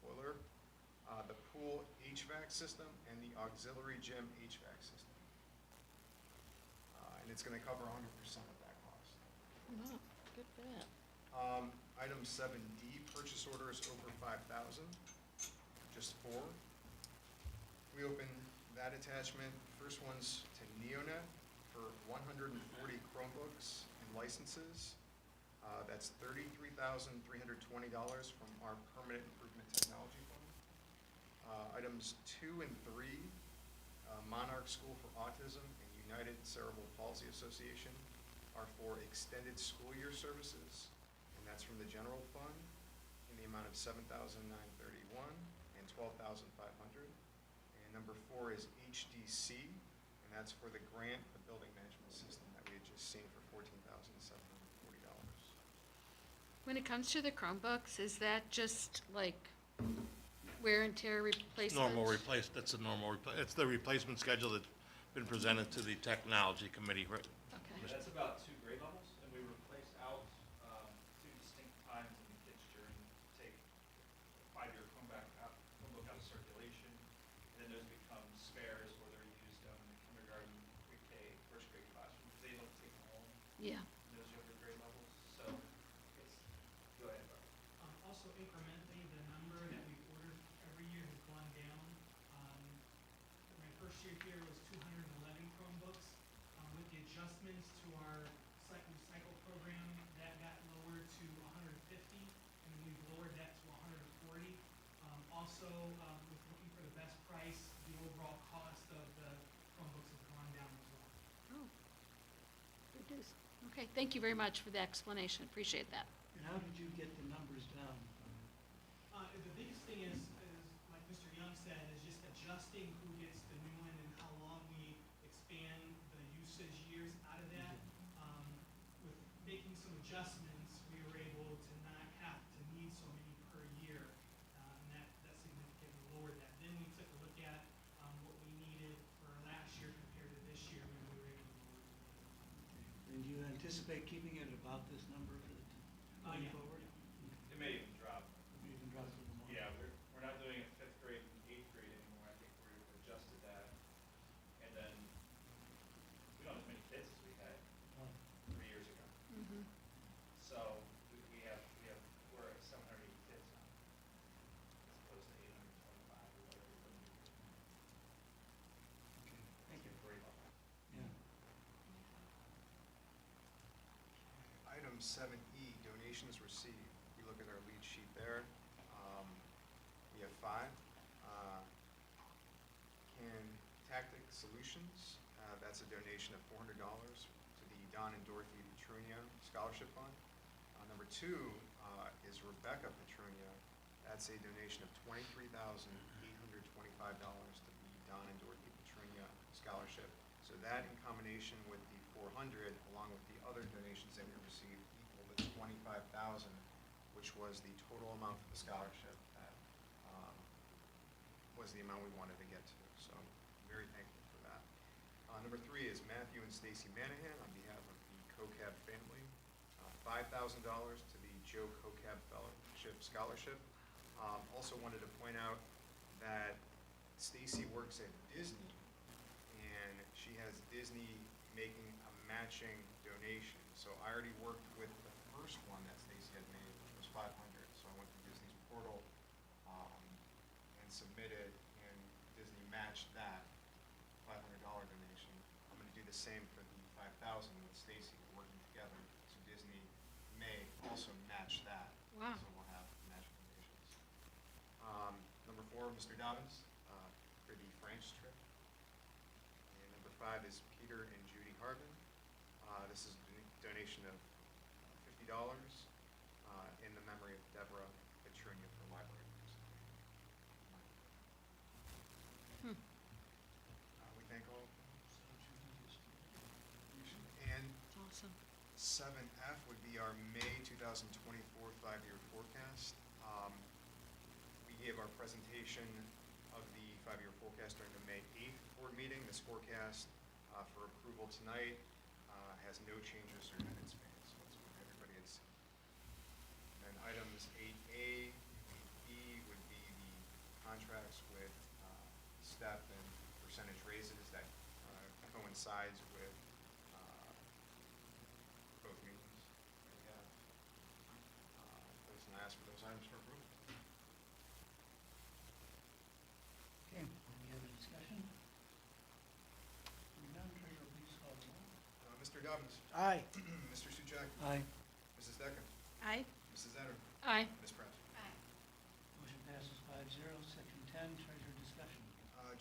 boiler, the pool HVAC system, and the auxiliary gym HVAC system. And it's going to cover 100% of that cost. Wow, good for that. Item 7D, purchase orders over 5,000, just 4. We open that attachment. First one's to Neonet for 140 Chromebooks and licenses. That's $33,320 from our Permanent Improvement Technology Fund. Items 2 and 3, Monarch School for Autism and United Cerebral Palsy Association are for extended school year services, and that's from the general fund in the amount of $7,931 and $12,500. And number 4 is HDC, and that's for the grant, the building management system that we had just seen for $14,740. When it comes to the Chromebooks, is that just like wear and tear replacement? That's a normal, it's the replacement schedule that's been presented to the technology committee. Okay. That's about 2 grade levels, and we replaced out 2 distinct times in the kids' journey to take a 5-year Chromebook out of circulation, and then those become spares or they're used in the kindergarten, pre-K, first grade classroom, because they don't take them home Yeah. in those younger grade levels. So it's, go ahead, Bob. Also incrementally, the number that we ordered every year has gone down. My first year here was 211 Chromebooks. With the adjustments to our cycle program, that got lowered to 150, and then we've lowered that to 140. Also, with looking for the best price, the overall cost of the Chromebooks has gone down as well. Oh, good news. Okay, thank you very much for the explanation. Appreciate that. And how did you get the numbers down? The biggest thing is, like Mr. Young said, is just adjusting who gets the new one and how long we expand the usage years out of that. With making some adjustments, we were able to not have to need so many per year, and that significantly lowered that. Then we took a look at what we needed for last year compared to this year, and we were able to lower it. And do you anticipate keeping it about this number for the, going Yeah. forward? It may even drop. Maybe even drop a little more? Yeah, we're not doing it 5th grade and 8th grade anymore. I think we've adjusted that. And then we don't have as many kids as we had Oh. 3 years ago. Mm-hmm. So we're at 780 kids now, as opposed to 825 or whatever. Okay, thank you. Worry about that. Yeah. Item 7E, donations received. We look at our lead sheet there. We have 5. Can Tactic Solutions, that's a donation of $400 to the Don and Dorothy Petrunia Scholarship Fund. Number 2 is Rebecca Petrunia. That's a donation of $23,825 to the Don and Dorothy Petrunia Scholarship. So that in combination with the 400, along with the other donations that we received, equal to 25,000, which was the total amount for the scholarship that was the amount we wanted to get to. So I'm very thankful for that. Number 3 is Matthew and Stacy Manahan on behalf of the CoCab family. $5,000 to the Joe CoCab Fellowship Scholarship. Also wanted to point out that Stacy works at Disney, and she has Disney making a matching donation. So I already worked with the first one that Stacy had made, which was 500. So I went to Disney's portal and submitted, and Disney matched that $500 donation. I'm going to do the same for the 5,000 with Stacy. We're working together, so Disney may also match that. Wow. So we'll have matching donations. Number 4, Mr. Dobbins for the France trip. And number 5 is Peter and Judy Harbin. This is a donation of $50 in the memory of Deborah Petrunia for library use. We thank all. And Awesome. 7F would be our May 2024 5-year forecast. We gave our presentation of the 5-year forecast during the May 8th board meeting. This forecast for approval tonight has no changes or amendments made, so that's what everybody had seen. And items 8A, 8B would be the contracts with step and percentage raises that coincides with both meetings. We have placed and asked for those items for approval. Okay, any other discussion? Seeing none, treasurer, please call the roll. Mr. Dobbins. Aye. Mr. Suchek. Aye. Mrs. Decker. Aye. Mrs. Etter. Aye. Ms. Press. Motion passes 5-0. Section 10, treasurer discussion.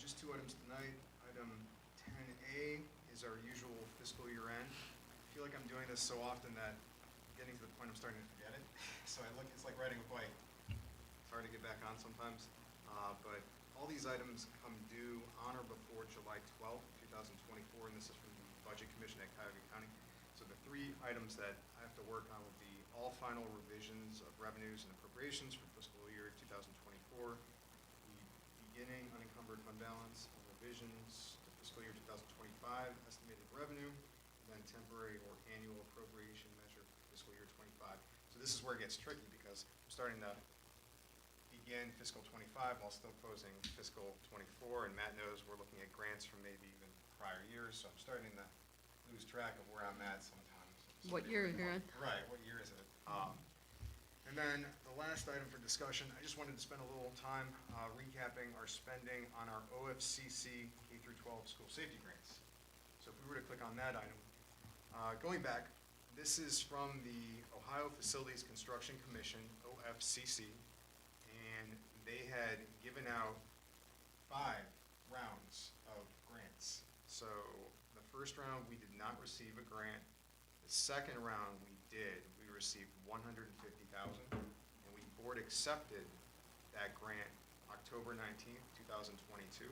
Just 2 items tonight. Item 10A is our usual fiscal year end. I feel like I'm doing this so often that getting to the point I'm starting to forget it. So it's like riding a bike. It's hard to get back on sometimes. But all these items come due on or before July 12th, 2024, and this is from the Budget Commission at Cuyahoga County. So the 3 items that I have to work on will be all final revisions of revenues and appropriations for fiscal year 2024, the beginning unencumbered fund balance and revisions to fiscal year 2025 estimated revenue, and then temporary or annual appropriation measure for fiscal year 25. So this is where it gets tricky because I'm starting to begin fiscal 25 while still closing fiscal 24, and Matt knows we're looking at grants from maybe even prior years, so I'm starting to lose track of where I'm at sometimes. What year are you in? Right, what year is it? And then the last item for discussion, I just wanted to spend a little time recapping our spending on our OFCC K-12 school safety grants. So if we were to click on that item, going back, this is from the Ohio Facilities Construction Commission, OFCC, and they had given out 5 rounds of grants. So the first round, we did not receive a grant. The second round, we did. We received $150,000, and we board accepted that grant October 19th, 2022. The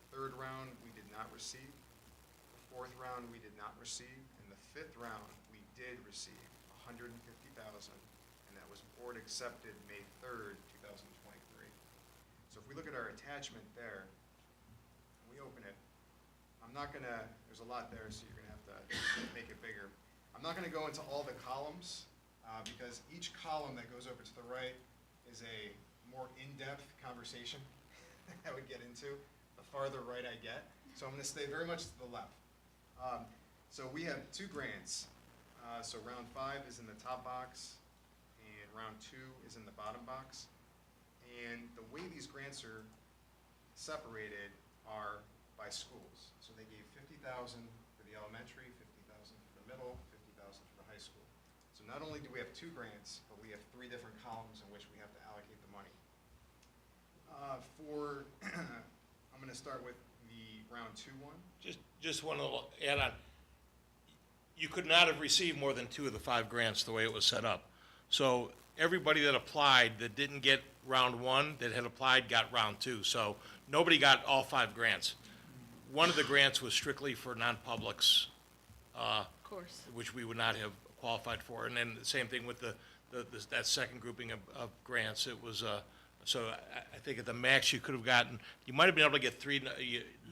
third round, we did not receive. The fourth round, we did not receive. And the fifth round, we did receive $150,000, and that was board accepted May 3rd, 2023. So if we look at our attachment there, we open it. I'm not gonna, there's a lot there, so you're gonna have to make it bigger. I'm not gonna go into all the columns, because each column that goes over to the right is a more in-depth conversation I would get into the farther right I get. So I'm gonna stay very much to the left. So we have 2 grants. So round 5 is in the top box, and round 2 is in the bottom box. And the way these grants are separated are by schools. So they gave $50,000 for the elementary, $50,000 for the middle, $50,000 for the high school. So not only do we have 2 grants, but we have 3 different columns in which we have to allocate the money. I'm going to start with the round 2 one. Just one little add-on. you could not have received more than 2 of the 5 grants the way it was set up. So everybody that applied that didn't get round 1, that had applied, got round 2. So nobody got all 5 grants. One of the grants was strictly for non-publics, Of course. which we would not have qualified for. And then the same thing with that second grouping of grants. It was, so I think at the max you could have gotten, you might have been able to get 3,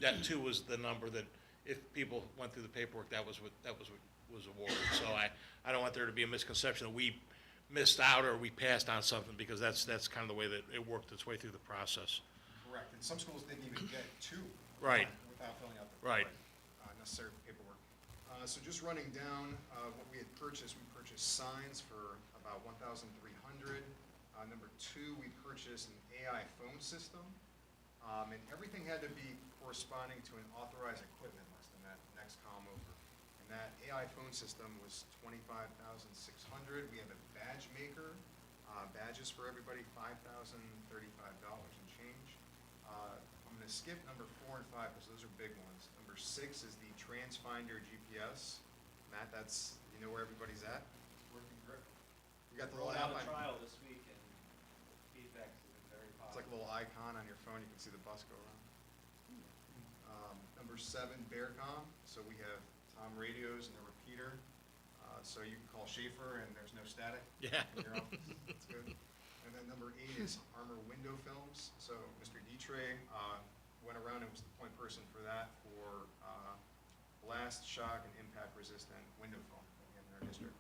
that 2 was the number that, if people went through the paperwork, that was what was awarded. So I don't want there to be a misconception that we missed out or we passed on something, because that's kind of the way that it worked its way through the process. Correct, and some schools didn't even get 2. Right. Without filling out the Right. necessary paperwork. So just running down what we had purchased, we purchased signs for about 1,300. Number 2, we purchased an AI phone system, and everything had to be corresponding to an authorized equipment list in that next column over. And that AI phone system was $25,600. We have a badge maker, badges for everybody, $5,035 and change. I'm going to skip number 4 and 5 because those are big ones. Number 6 is the TransFinder GPS. Matt, that's, you know where everybody's at? Working great. We got the little Rolled out app a on- trial this week, and feedback has been very It's positive. like a little icon on your phone, you can see the bus go around. Number 7, Bearcom, so we have Tom radios and a repeater, so you can call Schaefer and there's no static. Yeah. In your office, that's good. And then number 8 is Armor Window Films, so Mr. Dietrich went around and was the point person for that, for blast, shock, and impact resistant window film that we have in our district.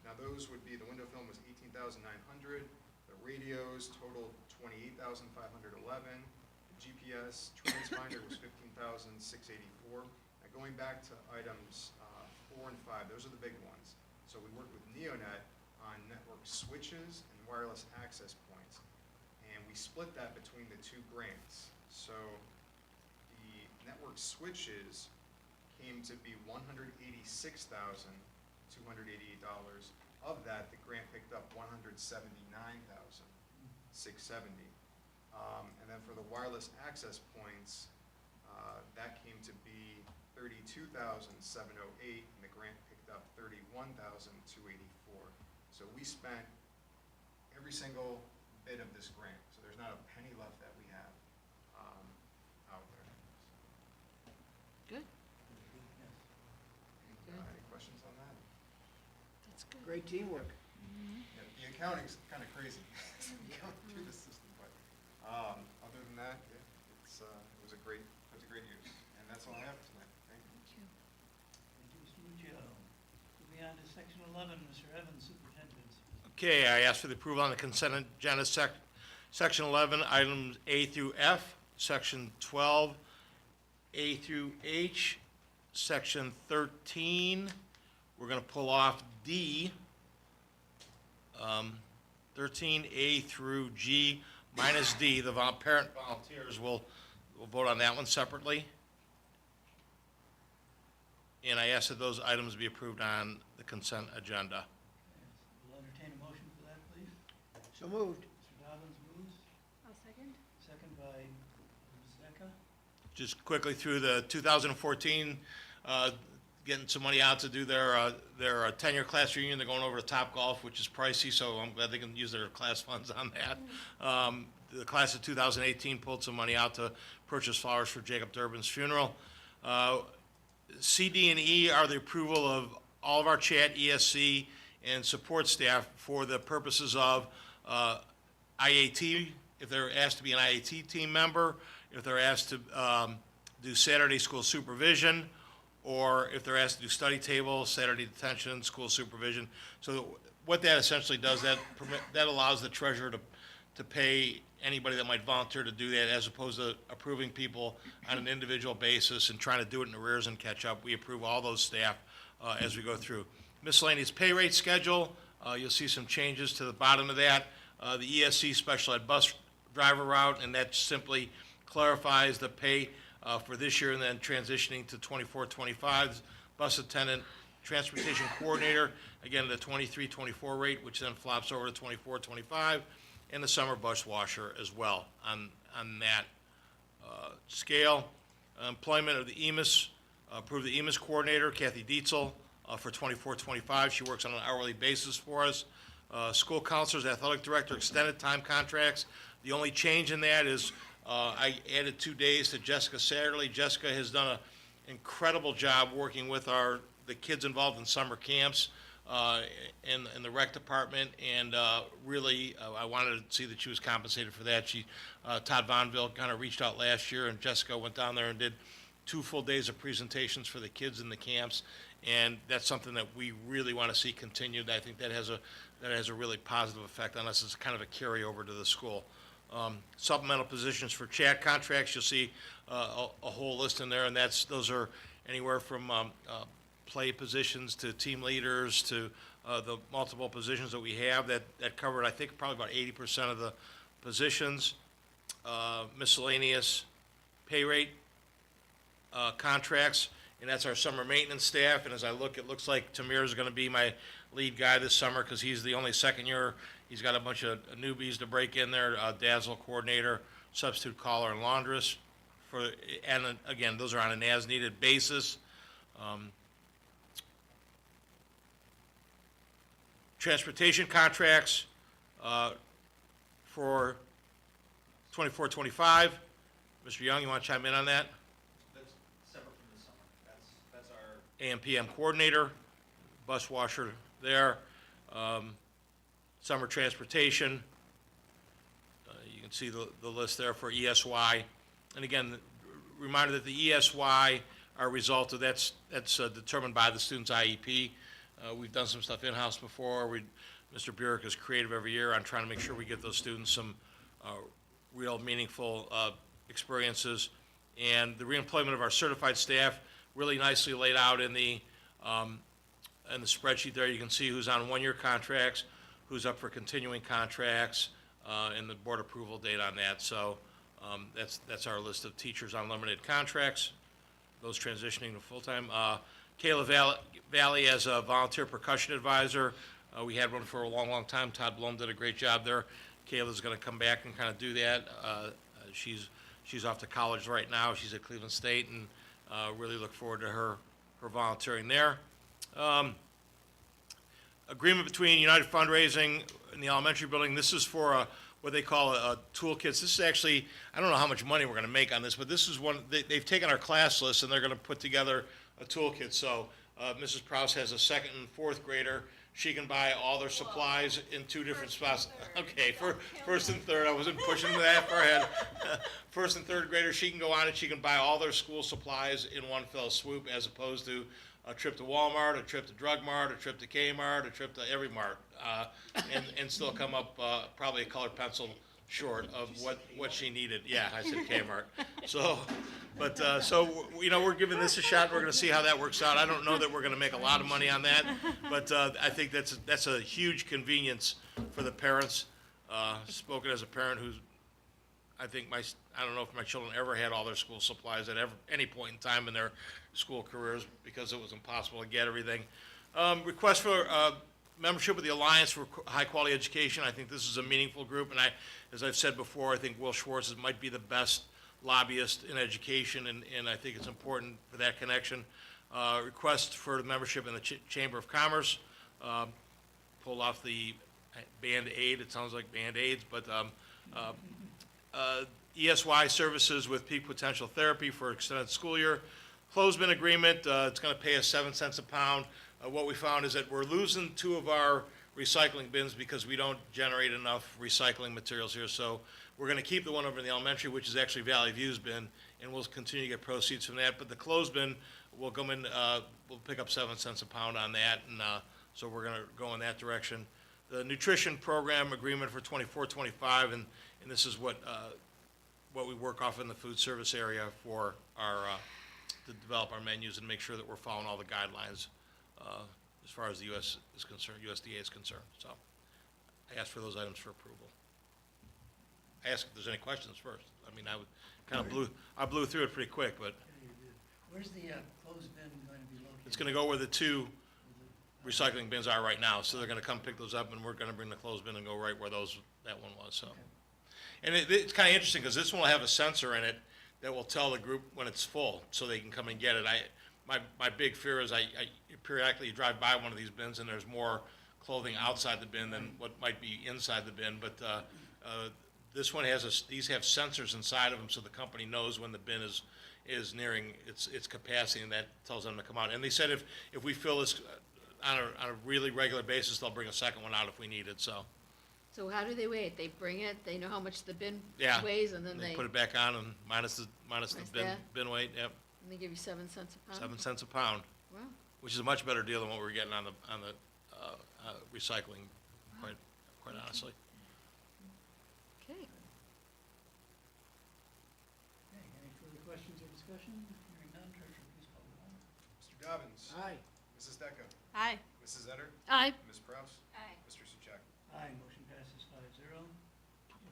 Now those would be, the window film was 18,900, the radios totaled 28,511, the GPS TransFinder was 15,684. Now going back to items 4 and 5, those are the big ones. So we worked with Neonet on network switches and wireless access points, and we split that between the 2 grants. So the network switches came to be $186,288. Of that, the grant picked up $179,670. And then for the wireless access points, that came to be $32,708, and the grant picked up $31,284. So we spent every single bit of this grant, so there's not a penny left that we have out there. Good. Any questions on that? That's good. Great teamwork. Yeah, the accounting's kind of crazy, going through the system, but other than that, yeah, it was a great use. And that's all I have tonight. Thank you. Thank you, Mr. Muccio. Moving on to section 11, Mr. Evans, superintendent. Okay, I ask for the approval on the consent agenda, section 11, items A through F, section 12, A through H, section 13, we're going to pull off D, 13A through G minus D. The parent volunteers, we'll vote on that one separately. And I ask that those items be approved on the consent agenda. We'll entertain a motion for that, please. So moved. Mr. Dobbins moves, I'll second. second by Ms. Zecca. Just quickly through the 2014, getting some money out to do their 10-year class reunion. They're going over to Topgolf, which is pricey, so I'm glad they can use their class funds on that. The class of 2018 pulled some money out to purchase flowers for Jacob Durbin's funeral. C, D, and E are the approval of all of our chat, ESC, and support staff for the purposes of IAT, if they're asked to be an IAT team member, if they're asked to do Saturday school supervision, or if they're asked to do study table, Saturday detention, school supervision. So what that essentially does, that allows the treasurer to pay anybody that might volunteer to do that, as opposed to approving people on an individual basis and trying to do it in arrears and catch up. We approve all those staff as we go through. Miscellaneous pay rate schedule, you'll see some changes to the bottom of that. The ESC special ed bus driver route, and that simply clarifies the pay for this year, and then transitioning to 24-25, bus attendant, transportation coordinator, again, the 23-24 rate, which then flops over to 24-25, and the summer bus washer as well on that scale. Employment of the EMIS Approve the EMIS coordinator, Kathy Dietzel, for 24-25. She works on an hourly basis for us. School counselors, athletic director, extended time contracts. The only change in that is I added 2 days to Jessica Satterley. Jessica has done an incredible job working with the kids involved in summer camps in the rec department, and really I wanted to see that she was compensated for that. Todd Vonville kind of reached out last year, and Jessica went down there and did 2 full days of presentations for the kids in the camps, and that's something that we really want to see continued. I think that has a really positive effect on us. It's kind of a carryover to the school. Supplemental positions for chat contracts, you'll see a whole list in there, and those are anywhere from play positions to team leaders to the multiple positions that we have that covered, I think, probably about 80% of the positions. Miscellaneous pay rate contracts, and that's our summer maintenance staff. And as I look, it looks like Tamir is going to be my lead guy this summer because he's the only second year. He's got a bunch of newbies to break in there, Dazzle coordinator, substitute caller, and laundress. And again, those are on an as-needed basis. Transportation contracts for 24-25. Mr. Young, you want to chime in on that? That's separate from the summer. That's our AM/PM coordinator, bus washer there, summer transportation. You can see the list there for ESY. And again, reminder that the ESY are a result of that's determined by the student's IEP. We've done some stuff in-house before. Mr. Burek is creative every year on trying to make sure we get those students some real meaningful experiences. And the reemployment of our certified staff, really nicely laid out in the spreadsheet there. You can see who's on one-year contracts, who's up for continuing contracts, and the board approval date on that. So that's our list of teachers on limited contracts, those transitioning to full-time. Kayla Valley as a volunteer percussion advisor. We had one for a long, long time. Todd Blum did a great job there. Kayla's going to come back and kind of do that. She's off to college right now. She's at Cleveland State, and really look forward to her volunteering there. Agreement between United Fundraising and the elementary building. This is for what they call a toolkits. This is actually, I don't know how much money we're going to make on this, but this is one, they've taken our class list and they're going to put together a toolkit. So Mrs. Prouse has a 2nd and 4th grader. She can buy all their supplies in 2 different spots. Okay, for 1st and 3rd, I wasn't pushing that far ahead. 1st and 3rd grader, she can go on and she can buy all their school supplies in one fell swoop, as opposed to a trip to Walmart, a trip to Drug Mart, a trip to Kmart, a trip to every mart, and still come up probably a colored pencil short of what she needed. Yeah, I said Kmart. So, but we're giving this a shot. We're going to see how that works out. I don't know that we're going to make a lot of money on that, but I think that's a huge convenience for the parents. Spoken as a parent who's, I don't know if my children ever had all their school supplies at any point in time in their school careers because it was impossible to get everything. Request for membership with the Alliance for High Quality Education. I think this is a meaningful group, and as I've said before, I think Will Schwartz might be the best lobbyist in education, and I think it's important for that connection. Request for membership in the Chamber of Commerce. Pulled off the Band-Aid. It sounds like Band-Aids, but ESY services with peak potential therapy for extended school year. Clothesbin agreement, it's going to pay us 7 cents a pound. What we found is that we're losing 2 of our recycling bins because we don't generate enough recycling materials here. So we're going to keep the one over in the elementary, which is actually Valley View's bin, and we'll continue to get proceeds from that. But the clothesbin will come in, we'll pick up 7 cents a pound on that, and so we're going to go in that direction. The nutrition program agreement for 24-25, and this is what we work off in the food service area for our to develop our menus and make sure that we're following all the guidelines as far as the U.S. is concerned, USDA is concerned. So I asked for those items for approval. I asked if there's any questions first. I mean, I blew through it pretty quick, but Where's the clothesbin going to be located? it's going to go where the 2 recycling bins are right now. So they're going to come pick those up, and we're going to bring the clothesbin and go right where that one was. So, and it's kind of interesting because this one will have a sensor in it that will tell the group when it's full, so they can come and get it. my big fear is I periodically drive by one of these bins and there's more clothing outside the bin than what might be inside the bin, but, this one these have sensors inside of them, so the company knows when the bin is nearing its capacity, and that tells them to come out. And they said if we fill this on a really regular basis, they'll bring a second one out if we need it, so. So how do they weigh it? They bring it, they know how much the bin Yeah. weighs, and then they Put it back on and minus the Minus bin, that? bin weight, yep, and they give you 7 cents a pound? 7 cents a pound, Wow. which is a much better deal than what we were getting on the recycling, quite honestly. Okay. Okay, any further questions or discussion? Hearing none, Treasurer, please call the roll. Mr. Dobbins. Aye. Mrs. Decker. Aye. Mrs. Etter. Aye. Ms. Prowse. Aye. Mr. Souchak. Aye, motion passes 5-0.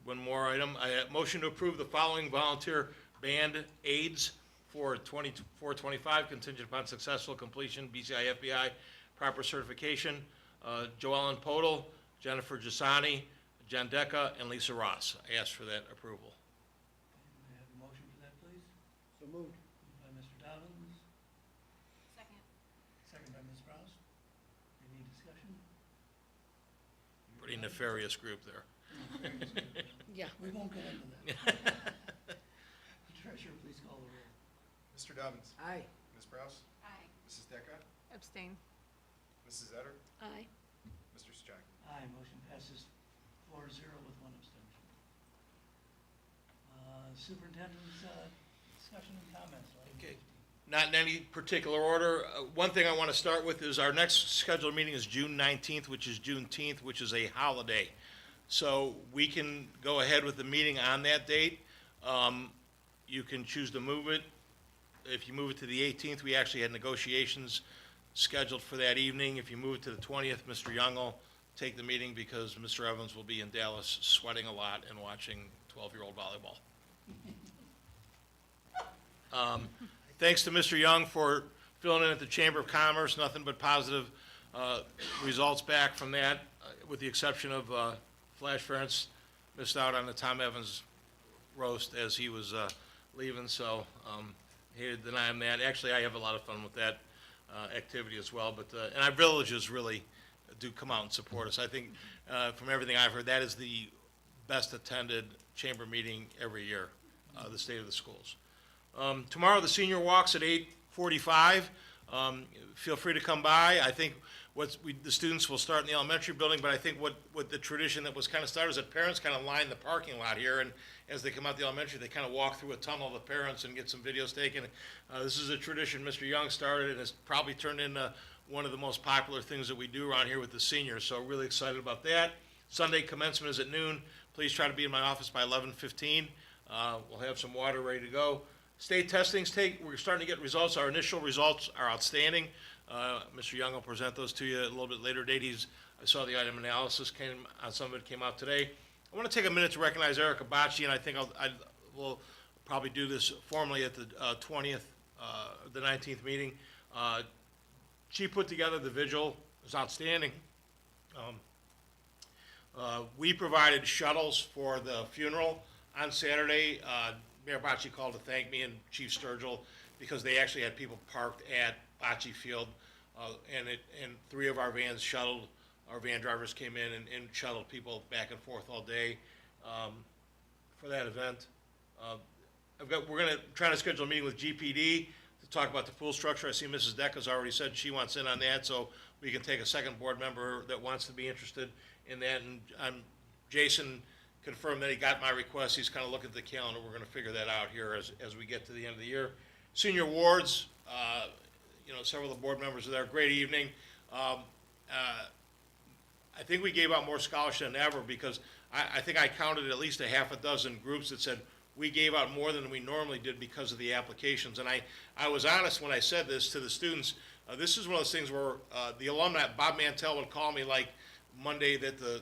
One more item, motion to approve the following volunteer band aids for 24-25 contingent upon successful completion, BCI FBI proper certification. Joellen Podel, Jennifer Giussani, Jen Deca, and Lisa Ross. I ask for that approval. May I have a motion for that, please? So moved. Moved by Mr. Dobbins, Second. second by Ms. Prowse. Any discussion? Pretty nefarious group there. Yeah. We won't get into that. Treasurer, please call the roll. Mr. Dobbins. Aye. Ms. Prowse. Aye. Mrs. Decker. Abstain. Mrs. Etter. Aye. Mr. Souchak. Aye, motion passes 4-0 with one abstention. Superintendent's discussion and comments. Okay. Not in any particular order. One thing I want to start with is our next scheduled meeting is June 19th, which is Juneteenth, which is a holiday. So we can go ahead with the meeting on that date. You can choose to move it. If you move it to the 18th, we actually had negotiations scheduled for that evening. If you move it to the 20th, Mr. Young will take the meeting because Mr. Evans will be in Dallas sweating a lot and watching 12-year-old volleyball. Thanks to Mr. Young for filling in at the Chamber of Commerce. Nothing but positive results back from that, with the exception of Flash Ferentz missed out on the Tom Evans roast as he was leaving, so hate to deny him that. Actually, I have a lot of fun with that activity as well, but and our villages really do come out and support us. I think from everything I've heard, that is the best attended chamber meeting every year, the state of the schools. Tomorrow, the senior walk's at 8:45. Feel free to come by. I think the students will start in the elementary building, but I think what the tradition that was kind of started is that parents kind of line the parking lot here, and as they come out the elementary, they kind of walk through a tunnel, the parents, and get some videos taken. This is a tradition Mr. Young started, and it's probably turned into one of the most popular things that we do around here with the seniors, so really excited about that. Sunday commencement is at noon. Please try to be in my office by 11:15. We'll have some water ready to go. State testings we're starting to get results. Our initial results are outstanding. Mr. Young will present those to you at a little bit later date. I saw the item analysis some of it came out today. I want to take a minute to recognize Erica Bacci, and I think we'll probably do this formally at the 20th, the 19th meeting. She put together the vigil. It was outstanding. We provided shuttles for the funeral on Saturday. Mayor Bocci called to thank me and Chief Sturgill because they actually had people parked at Bocci Field, and 3 of our vans shuttled. Our van drivers came in and shuttled people back and forth all day for that event. We're going to try to schedule a meeting with GPD to talk about the pool structure. I see Mrs. Deck has already said she wants in on that, so we can take a second board member that wants to be interested in that. And Jason confirmed that he got my request. He's kind of looking at the calendar. We're going to figure that out here as we get to the end of the year. Senior awards, several of the board members are there. Great evening. I think we gave out more scholarships than ever because I think I counted at least a half a dozen groups that said we gave out more than we normally did because of the applications. And I was honest when I said this to the students. This is one of those things where the alumni, Bob Mantell, would call me like Monday that the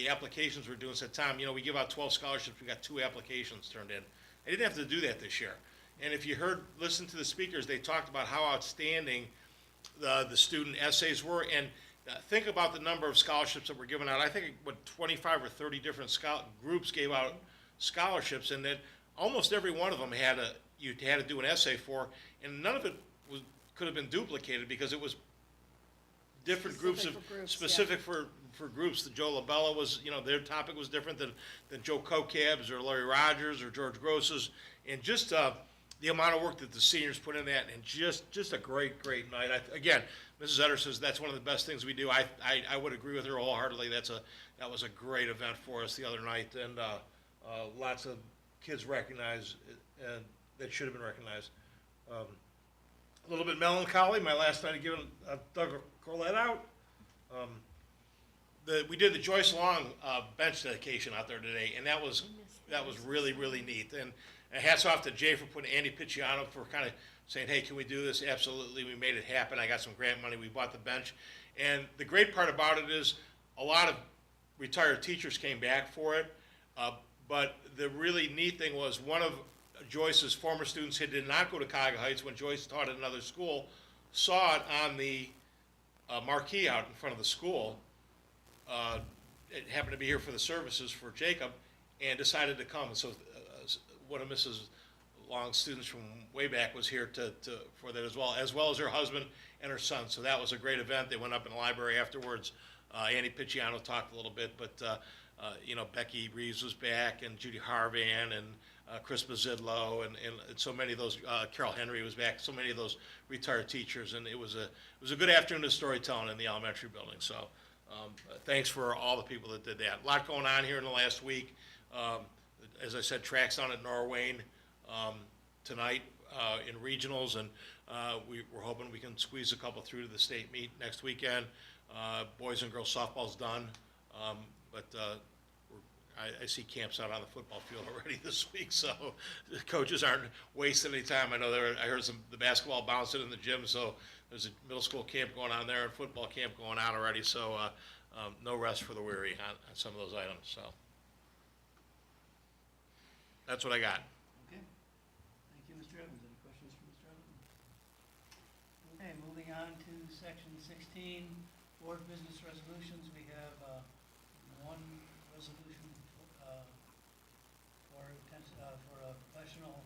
applications were due and said, Tom, we give out 12 scholarships, we got 2 applications turned in. I didn't have to do that this year. And if you listen to the speakers, they talked about how outstanding the student essays were. And think about the number of scholarships that were given out. I think 25 or 30 different groups gave out scholarships, and that almost every one of them you had to do an essay for, and none of it could have been duplicated because it was different groups of, Specific for groups, yeah. specific for groups. The Joe LaBella was, their topic was different than Joe Kokab's or Larry Rogers or George Gross's. And just, the amount of work that the seniors put in that, and just a great, great night. Again, Mrs. Etter says that's one of the best things we do. I would agree with her wholeheartedly. That was a great event for us the other night, and lots of kids recognized that should have been recognized. A little bit melancholy. My last night of giving Doug Corlett out. We did the Joyce Long bench dedication out there today, and that was really, really neat. And hats off to Jay for putting Andy Picciano for kind of saying, hey, can we do this? Absolutely, we made it happen. I got some grant money, we bought the bench. And the great part about it is a lot of retired teachers came back for it, but the really neat thing was one of Joyce's former students who did not go to Cuyahoga Heights when Joyce taught at another school, saw it on the marquee out in front of the school. It happened to be here for the services for Jacob, and decided to come. And so one of Mrs. Long's students from way back was here for that as well as her husband and her son. So that was a great event. They went up in the library afterwards. Andy Picciano talked a little bit, but Becky Reeves was back, and Judy Harvan, and Chris Mazzidlo, and so many of those. Carol Henry was back. So many of those retired teachers, and it was a good afternoon of storytelling in the elementary building. So thanks for all the people that did that. A lot going on here in the last week. As I said, track's on at Norwayne tonight in regionals, and we're hoping we can squeeze a couple through to the state meet next weekend. Boys and girls softball's done, but I see camps out on the football field already this week, so the coaches aren't wasting any time. I know I heard the basketball bouncing in the gym, so there's a middle school camp going on there and football camp going on already, so no rest for the weary on some of those items. So that's what I got. Okay. Thank you, Mr. Evans. Any questions for Mr. Evans? Okay, moving on to section 16, board business resolutions. We have one resolution for a professional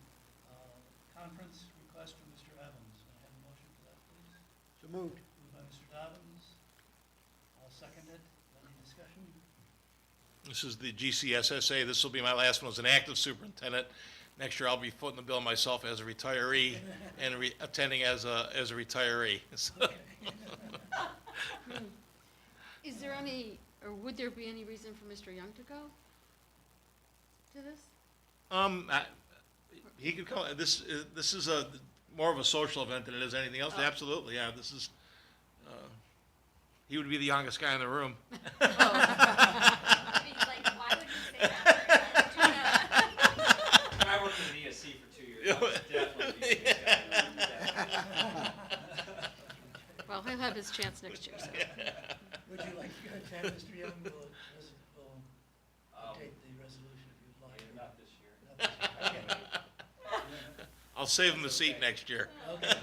conference request from Mr. Evans. Can I have a motion for that, please? So moved. Moved by Mr. Dobbins. I'll second it. Any discussion? This is the GCSSA. This will be my last one as an active superintendent. Next year, I'll be footing the bill myself as a retiree and attending as a retiree. Is there any, or would there be any reason for Mr. Young to go to this? He could come. This is more of a social event than it is anything else. Absolutely, yeah. This is. He would be the youngest guy in the room. I mean, like, why would you say that? And I worked in the ESC for 2 years. I was definitely the youngest guy. Well, he'll have his chance next year, so. Would you like to attend, Mr. Young? We'll take the resolution if you'd like. Yeah, not this year. Not this year. Okay. I'll save him the seat next year. Okay.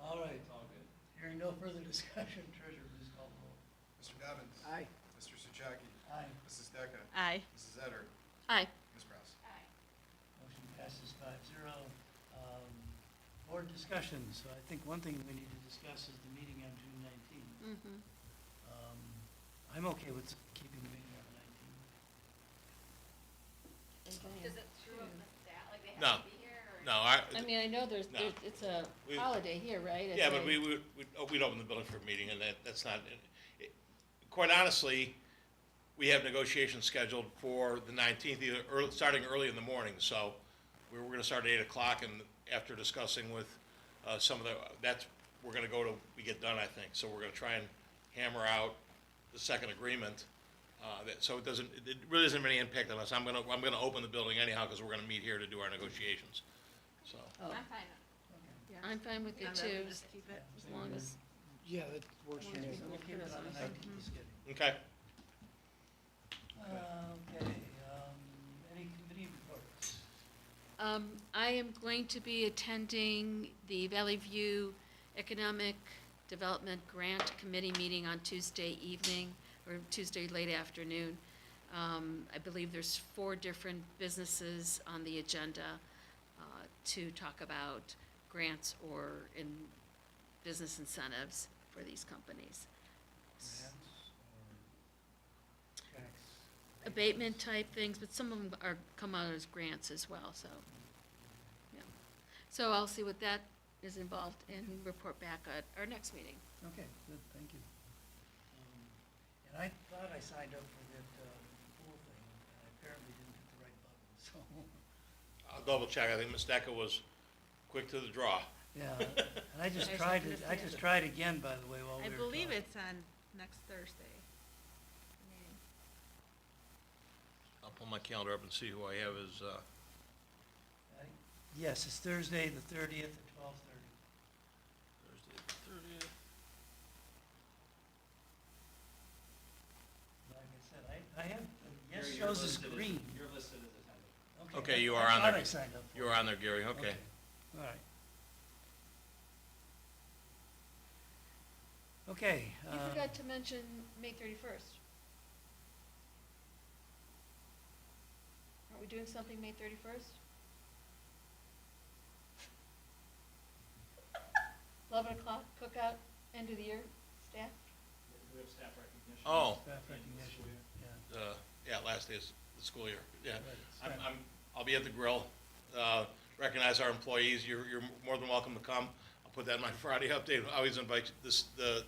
All right. It's all good. Hearing no further discussion, treasurer, please call the roll. Mr. Dobbins. Aye. Mr. Suchaki. Aye. Mrs. Decker. Aye. Mrs. Etter. Aye. Ms. Prowse. Motion passes 5-0. Board discussions. So I think one thing we need to discuss is the meeting on June 19th. Mm-hmm. I'm okay with keeping the meeting on the 19th. Is it true of the staff, like they No. have to be here? Or? No, I mean, I know No. it's a We- holiday here, right? It's yeah, but like- we'd open the building for a meeting, and that's not. Quite honestly, we have negotiations scheduled for the 19th, starting early in the morning. So we're going to start at 8 o'clock, and after discussing with some of we're going to go to we get done, I think. So we're going to try and hammer out the second agreement. So it really doesn't have any impact on us. I'm going to open the building anyhow because we're going to meet here to do our negotiations. So. Oh, I'm fine. yeah, I'm fine with it too, as long as. Yeah, that works for me. So we'll keep it on the 19th schedule. Okay. Okay, any committee reports? I am going to be attending the Valley View Economic Development Grant Committee meeting on Tuesday evening, or Tuesday late afternoon. I believe there's 4 different businesses on the agenda to talk about grants or in business incentives for these companies. Abatement type things, but some of them come out as grants as well, so, yeah. So I'll see what that is involved and report back at our next meeting. Okay, good, thank you. And I thought I signed up for that pool thing, and I apparently didn't hit the right button, so. I'll double check. I think Ms. Decker was quick to the draw. Yeah, and I just I tried second it, this I just together. tried again, by the way, while we I were believe talking. it's on next Thursday. I'll pull my calendar up and see who I have as, Yes, it's Thursday, the 30th at 12:30. Thursday the 30th. Like I said, I have, yes Gary, you're shows as listed as- green. You're listed as attending. Okay, you I are on thought there. I signed up for You it. are on there, Gary, okay. All right. Okay. You forgot to mention May 31st. Are we doing something May 31st? 11 o'clock, cookout, end of the year, staff? We have staff recognition. Oh. Staff at the end of the recognition, school year. yeah. Yeah, last day of the school year, yeah. Right, I'll be at the grill, recognize our employees, you're more than welcome to come. I'll put that in my Friday update, I always invite the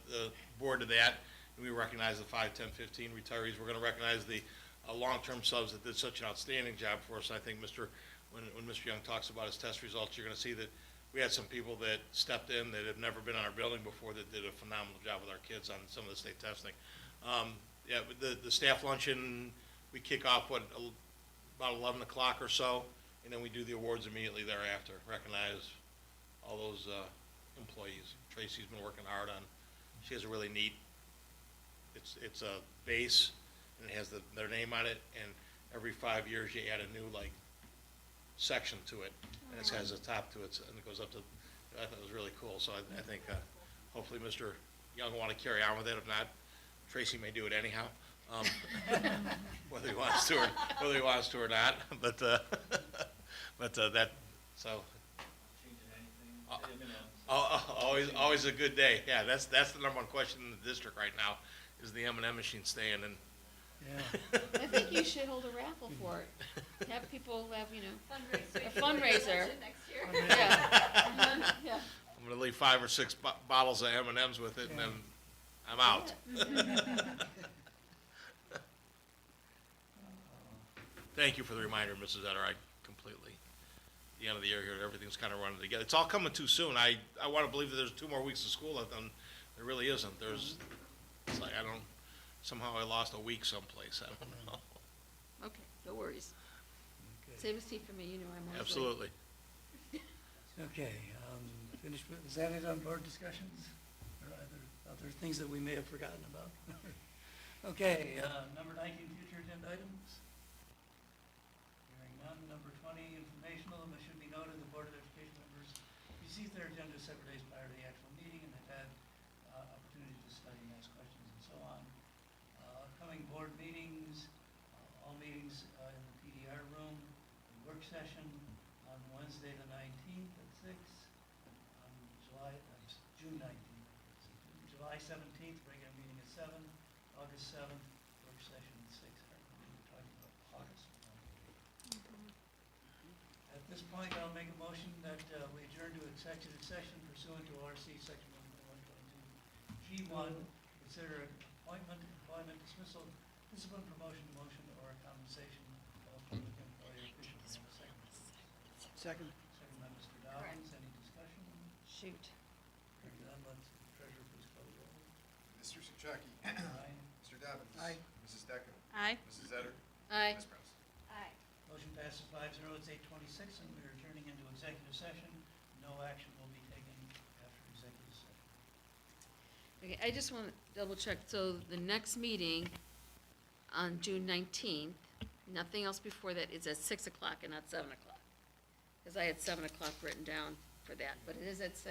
board to that, and we recognize the 5, 10, 15 retirees. We're gonna recognize the long-term subs that did such an outstanding job for us. I think when Mr. Young talks about his test results, you're gonna see that we had some people that stepped in that have never been in our building before that did a phenomenal job with our kids on some of the state testing. Yeah, but the staff luncheon, we kick off, about 11 o'clock or so, and then we do the awards immediately thereafter, recognize all those employees. Tracy's been working hard on, she has a really neat, it's a base, and it has their name on it, and every 5 years you add a new, section to it, and it has a top to it, and it goes up to, I thought it was really cool, so I think hopefully Mr. Young will want to carry on with it. If not, Tracy may do it anyhow, whether he wants to or not, but that, so, Changing anything, M&Ms. always a good day. Yeah, that's the number one question in the district right now, is the M&M machine staying, and Yeah. I think you should hold a raffle for it. Have people have, a fundraiser. Next year. Yeah. Yeah. I'm gonna leave 5 or 6 bottles of M&Ms with it, and then I'm out. Thank you for the reminder, Mrs. Etter. I completely, the end of the year here, everything's kind of running together. It's all coming too soon. I want to believe that there's 2 more weeks of school left, and there really isn't. It's like, somehow I lost a week someplace. I don't know. Okay, no worries. Okay. Save a seat for me, I'm always ready. Absolutely. Okay, finished with, is that it on board discussions? Or are there other things that we may have forgotten about? Okay, number 19, future agenda items. Hearing none. Number 20, informational. It should be noted the Board of Education members received their agenda several days prior to the actual meeting, and they've had opportunity to study and ask questions and so on. Upcoming board meetings, all meetings in the PDR room, a work session on Wednesday the 19th at 6, on June 19th, July 17th, regular meeting at 7, August 7th, work session at 6. We're talking about August. At this point, I'll make a motion that we adjourn to executive session pursuant to RC Section 1.122G1, consider appointment, employment, dismissal, discipline, promotion, demotion, or compensation of public employee official. May I have a second, please? Second. Second by Mr. Dobbins. Any discussion? Shoot. Hearing none, let's treasurer please call the roll. Mr. Souchaki? Aye. Mr. Dobbins? Aye. Mrs. Decker? Aye. Mrs. Etter? Aye. Ms. Prowse? Aye. Motion passes 5-0. It's 8:26, and we are turning into executive session. No action will be taken after executive session. Okay, I just want to double check. So the next meeting on June 19th, nothing else before that, is at 6 o'clock and not 7 o'clock. Because I had 7 o'clock written down for that, but it is at 6?